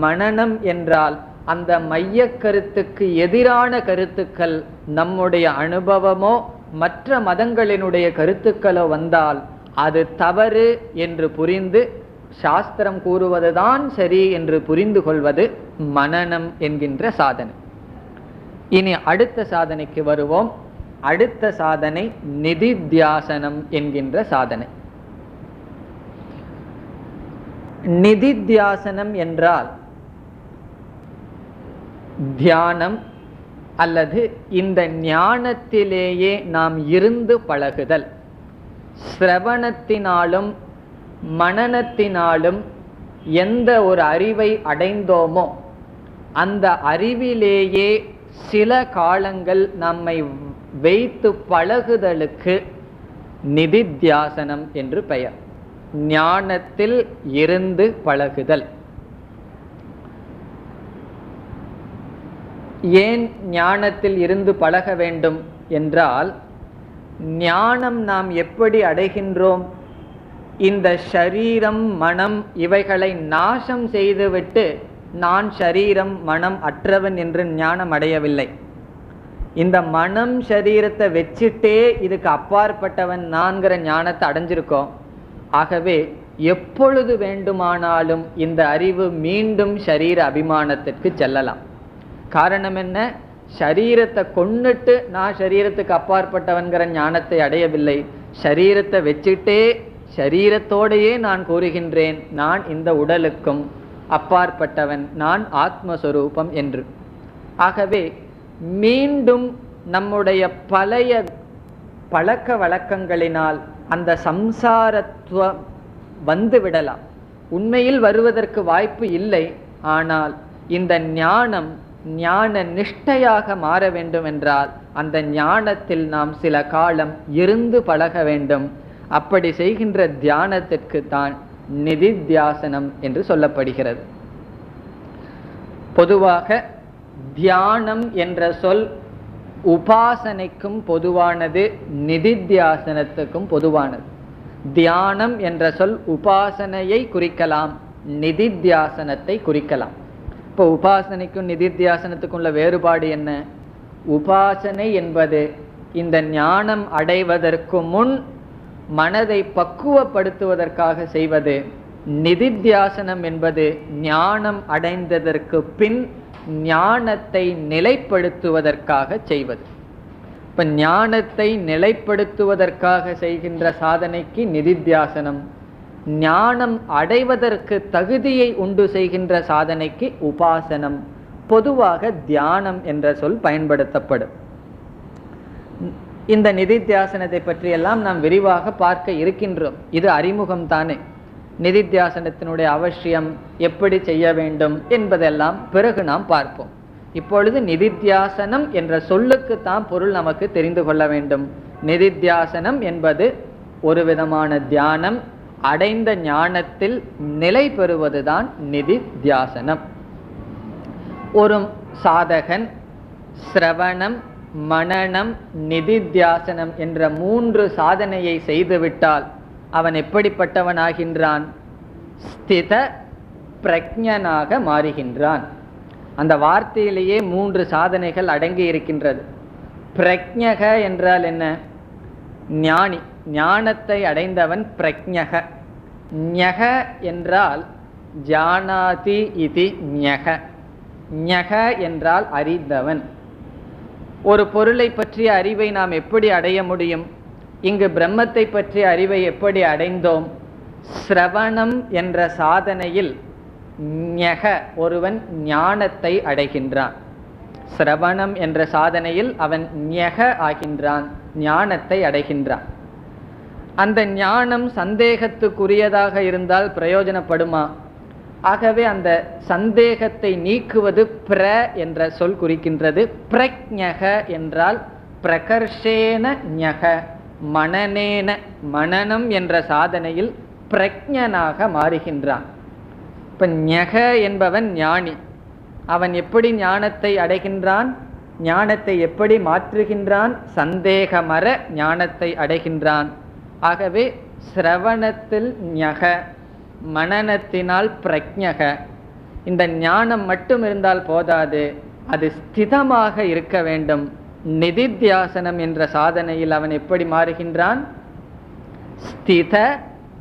மனனம் என்றால் அந்த மைய கருத்துக்கு எதிரான கருத்துக்கள் நம்முடைய அனுபவமோ மற்ற மதங்களினுடைய கருத்துக்களோ வந்தால் அது தவறு என்று புரிந்து சாஸ்திரம் கூறுவதுதான் சரி என்று புரிந்து கொள்வது மனனம் என்கின்ற சாதனை. இனி அடுத்த சாதனைக்கு வருவோம். அடுத்த சாதனை நிதித்தியாசனம் என்கின்ற சாதனை. நிதித்தியாசனம் என்றால் தியானம் அல்லது இந்த ஞானத்திலேயே நாம் இருந்து பழகுதல். சிரவணத்தினாலும் மனனத்தினாலும் எந்த ஒரு அறிவை அடைந்தோமோ அந்த அறிவிலேயே சில காலங்கள் நம்மை வைத்து பழகுதலுக்கு நிதித்தியாசனம் என்று பெயர். ஞானத்தில் இருந்து பழகுதல். ஏன் ஞானத்தில் இருந்து பழக வேண்டும் என்றால், ஞானம் நாம் எப்படி அடைகின்றோம்? இந்த ஷரீரம் மனம் இவைகளை நாசம் செய்துவிட்டு நான் ஷரீரம் மனம் அற்றவன் என்று ஞானம் அடையவில்லை. இந்த மனம் ஷரீரத்தை வச்சுட்டே இதுக்கு அப்பாற்பட்டவன் நான்கிற ஞானத்தை அடைஞ்சிருக்கோம். ஆகவே எப்பொழுது வேண்டுமானாலும் இந்த அறிவு மீண்டும் ஷரீர அபிமானத்திற்கு செல்லலாம். காரணம் என்ன? ஷரீரத்தை கொன்னுட்டு நான் ஷரீரத்துக்கு அப்பாற்பட்டவன்கிற ஞானத்தை அடையவில்லை. ஷரீரத்தை வச்சுட்டே ஷரீரத்தோடையே நான் கூறுகின்றேன் நான் இந்த உடலுக்கும் அப்பாற்பட்டவன், நான் ஆத்மஸ்வரூபம் என்று. ஆகவே மீண்டும் நம்முடைய பழைய பழக்க வழக்கங்களினால் அந்த சம்சாரத்துவம் வந்து விடலாம். உண்மையில் வருவதற்கு வாய்ப்பு இல்லை. ஆனால் இந்த ஞானம் ஞான நிஷ்டையாக மாற வேண்டும் என்றால் அந்த ஞானத்தில் நாம் சில காலம் இருந்து பழக வேண்டும். அப்படி செய்கின்ற தியானத்திற்கு தான் நிதித்தியாசனம் என்று சொல்லப்படுகிறது. பொதுவாக தியானம் என்ற சொல் உபாசனைக்கும் பொதுவானது, நிதித்தியாசனத்துக்கும் பொதுவானது. தியானம் என்ற சொல் உபாசனையை குறிக்கலாம், நிதித்தியாசனத்தை குறிக்கலாம். இப்போ உபாசனைக்கும் நிதித்தியாசனத்துக்கும் உள்ள வேறுபாடு என்ன? உபாசனை என்பது இந்த ஞானம் அடைவதற்கு முன் மனதை பக்குவப்படுத்துவதற்காக செய்வது. நிதித்தியாசனம் என்பது ஞானம் அடைந்ததற்கு பின் ஞானத்தை நிலைப்படுத்துவதற்காக செய்வது. இப்ப ஞானத்தை நிலைப்படுத்துவதற்காக செய்கின்ற சாதனைக்கு நிதித்தியாசனம், ஞானம் அடைவதற்கு தகுதியை உண்டு செய்கின்ற சாதனைக்கு உபாசனம். பொதுவாக தியானம் என்ற சொல் பயன்படுத்தப்படும். இந்த நிதித்தியாசனத்தை பற்றியெல்லாம் நாம் விரிவாக பார்க்க இருக்கின்றோம். இது அறிமுகம் தானே. நிதித்தியாசனத்தினுடைய அவசியம், எப்படி செய்ய வேண்டும் என்பதெல்லாம் பிறகு நாம் பார்ப்போம். இப்பொழுது நிதித்தியாசனம் என்ற சொல்லுக்கு தான் பொருள் நமக்கு தெரிந்து கொள்ள வேண்டும். நிதித்தியாசனம் என்பது ஒரு விதமான தியானம், அடைந்த ஞானத்தில் நிலை பெறுவதுதான் நிதித்தியாசனம். ஒரு சாதகன் சிரவணம், மனனம், நிதித்தியாசனம் என்ற 3 சாதனையை செய்துவிட்டால் அவன் எப்படிப்பட்டவனாகின்றான்? ஸ்தித பிரக்ஞனாக மாறுகின்றான். அந்த வார்த்தையிலேயே 3 சாதனைகள் அடங்கி இருக்கின்றது. பிரக்ஞக என்றால் என்ன? ஞானி, ஞானத்தை அடைந்தவன் பிரக்ஞக. ஞக என்றால் ஜானாதி இதி ஞக. ஞக என்றால் அறிந்தவன். ஒரு பொருளை பற்றிய அறிவை நாம் எப்படி அடைய முடியும்? இங்கு பிரம்மத்தை பற்றிய அறிவை எப்படி அடைந்தோம்? சிரவணம் என்ற சாதனையில் ஞக, ஒருவன் ஞானத்தை அடைகின்றான். சிரவணம் என்ற சாதனையில் அவன் ஞக ஆகின்றான், ஞானத்தை அடைகின்றான். அந்த ஞானம் சந்தேகத்துக்குரியதாக இருந்தால் பிரயோஜனப்படுமா? ஆகவே அந்த சந்தேகத்தை நீக்குவது பிர என்ற சொல் குறிக்கின்றது. பிரக்ஞக என்றால் பிரகர்ஷேன ஞக, மனநேன, மனனம் என்ற சாதனையில் பிரக்ஞனாக மாறுகின்றான். இப்ப ஞக என்பவன் ஞானி. அவன் எப்படி ஞானத்தை அடைகின்றான்? ஞானத்தை எப்படி மாற்றுகின்றான்? சந்தேகமற ஞானத்தை அடைகின்றான். ஆகவே சிரவணத்தில் ஞக, மனனத்தினால் பிரக்ஞக. இந்த ஞானம் மட்டும் இருந்தால் போதாது, அது ஸ்திதமாக இருக்க வேண்டும். நிதித்தியாசனம் என்ற சாதனையில் அவன் எப்படி மாறுகின்றான்? ஸ்தித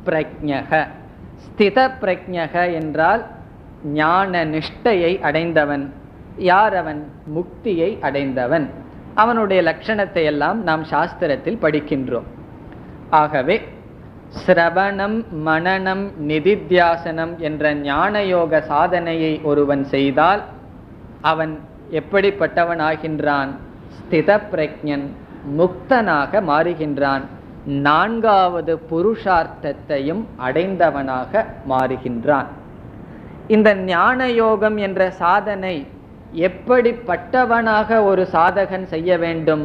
பிரக்ஞக. ஸ்தித பிரக்ஞக என்றால் ஞான நிஷ்டையை அடைந்தவன். யார் அவன்? முக்தியை அடைந்தவன். அவனுடைய லட்சணத்தை எல்லாம் நாம் சாஸ்திரத்தில் படிக்கின்றோம். ஆகவே சிரவணம், மனனம், நிதித்தியாசனம் என்ற ஞானயோக சாதனையை ஒருவன் செய்தால் அவன் எப்படிப்பட்டவன் ஆகின்றான்? ஸ்தித பிரக்ஞன், முக்தனாக மாறுகின்றான். 4வது புருஷார்த்தத்தையும் அடைந்தவனாக மாறுகின்றான். இந்த ஞான யோகம் என்ற சாதனை எப்படிப்பட்டவனாக ஒரு சாதகன் செய்ய வேண்டும்?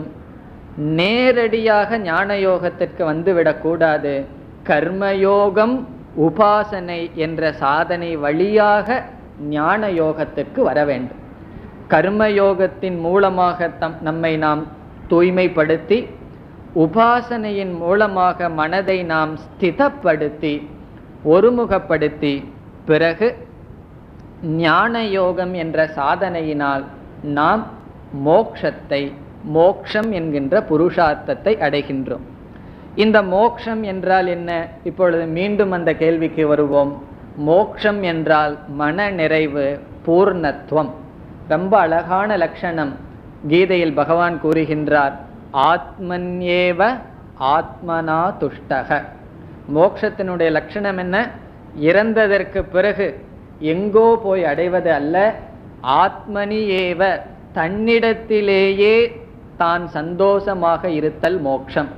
நேரடியாக ஞான யோகத்திற்கு வந்துவிடக்கூடாது. கர்மயோகம், உபாசனை என்ற சாதனை வழியாக ஞான யோகத்திற்கு வர வேண்டும். கர்மயோகத்தின் மூலமாக நம்மை நாம் தூய்மைப்படுத்தி, உபாசனையின் மூலமாக மனதை நாம் ஸ்திதப்படுத்தி ஒருமுகப்படுத்தி, பிறகு ஞான யோகம் என்ற சாதனையினால் நாம் மோக்ஷத்தை, மோக்ஷம் என்கின்ற புருஷார்த்தத்தை அடைகின்றோம். இந்த மோக்ஷம் என்றால் என்ன? இப்பொழுது மீண்டும் அந்த கேள்விக்கு வருவோம். மோக்ஷம் என்றால் மன நிறைவு, பூர்ணத்துவம். ரொம்ப அழகான லட்சணம் கீதையில் பகவான் கூறுகின்றார். ஆத்மன்யேவ ஆத்மனா துஷ்டக. மோக்ஷத்தினுடைய லட்சணம் என்ன? இறந்ததற்கு பிறகு எங்கோ போய் அடைவது அல்ல, ஆத்மனி ஏவ, தன்னிடத்திலேயே தான் சந்தோஷமாக இருத்தல் மோக்ஷம்.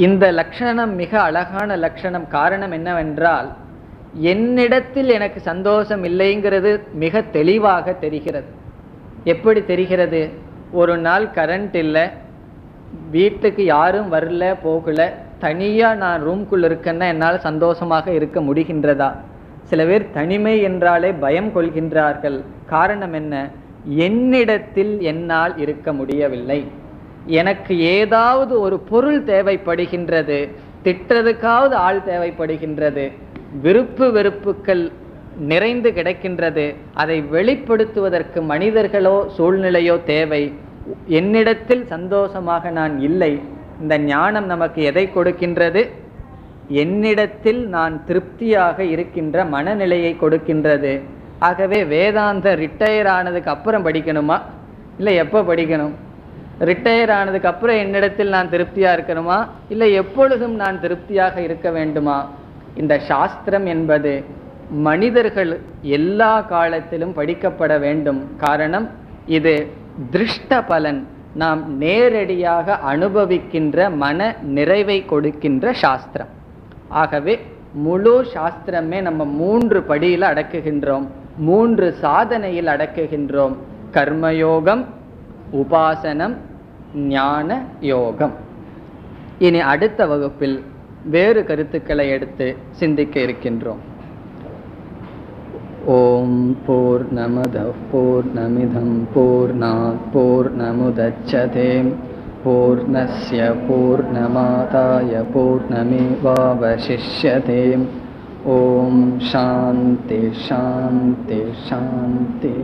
இந்த லட்சணம் மிக அழகான லட்சணம். காரணம் என்னவென்றால், என்னிடத்தில் எனக்கு சந்தோஷம் இல்லைங்கிறது மிக தெளிவாக தெரிகிறது. எப்படி தெரிகிறது? ஒரு நாள் கரண்ட் இல்லை, வீட்டுக்கு யாரும் வரல போகல, தனியாக நான் ரூம்குள்ள இருக்கேன்னா என்னால் சந்தோஷமாக இருக்க முடிகின்றதா? சில பேர் தனிமை என்றாலே பயம் கொள்கின்றார்கள். காரணம் என்ன? என்னிடத்தில் என்னால் இருக்க முடியவில்லை. எனக்கு ஏதாவது ஒரு பொருள் தேவைப்படுகின்றது, திட்டுறதுக்காவது ஆள் தேவைப்படுகின்றது, விருப்பு வெறுப்புகள் நிறைந்து கிடக்கின்றது, அதை வெளிப்படுத்துவதற்கு மனிதர்களோ சூழ்நிலையோ தேவை. என்னிடத்தில் சந்தோஷமாக நான் இல்லை. இந்த ஞானம் நமக்கு எதை கொடுக்கின்றது? என்னிடத்தில் நான் திருப்தியாக இருக்கின்ற மனநிலையை கொடுக்கின்றது. ஆகவே வேதாந்த ரிட்டையர் ஆனதுக்கு அப்புறம் படிக்கணுமா, இல்லை எப்போ படிக்கணும்? ரிட்டையர் ஆனதுக்கு அப்புறம் என்னிடத்தில் நான் திருப்தியாக இருக்கணுமா, இல்லை எப்பொழுதும் நான் திருப்தியாக இருக்க வேண்டுமா? இந்த சாஸ்திரம் என்பது மனிதர்கள் எல்லா காலத்திலும் படிக்கப்பட வேண்டும். காரணம், இது திருஷ்ட பலன், நாம் நேரடியாக அனுபவிக்கின்ற மன நிறைவை கொடுக்கின்ற சாஸ்திரம். ஆகவே முழு சாஸ்திரமே நம்ம 3 படியில் அடக்குகின்றோம், 3 சாதனையில் அடக்குகின்றோம். கர்மயோகம், உபாசனம், ஞான யோகம். இனி அடுத்த வகுப்பில் வேறு கருத்துக்களை எடுத்து சிந்திக்க இருக்கின்றோம். ஓம் பூர்ணமதః பூர்ணமிதம் பூர்ணாத் பூர்ணமுதச்யதே பூர்ணஸ்ய பூர்ணமாதாய பூர்ணமேவாவசிஷ்யதே. ஓம் சாந்தி சாந்தி சாந்தி.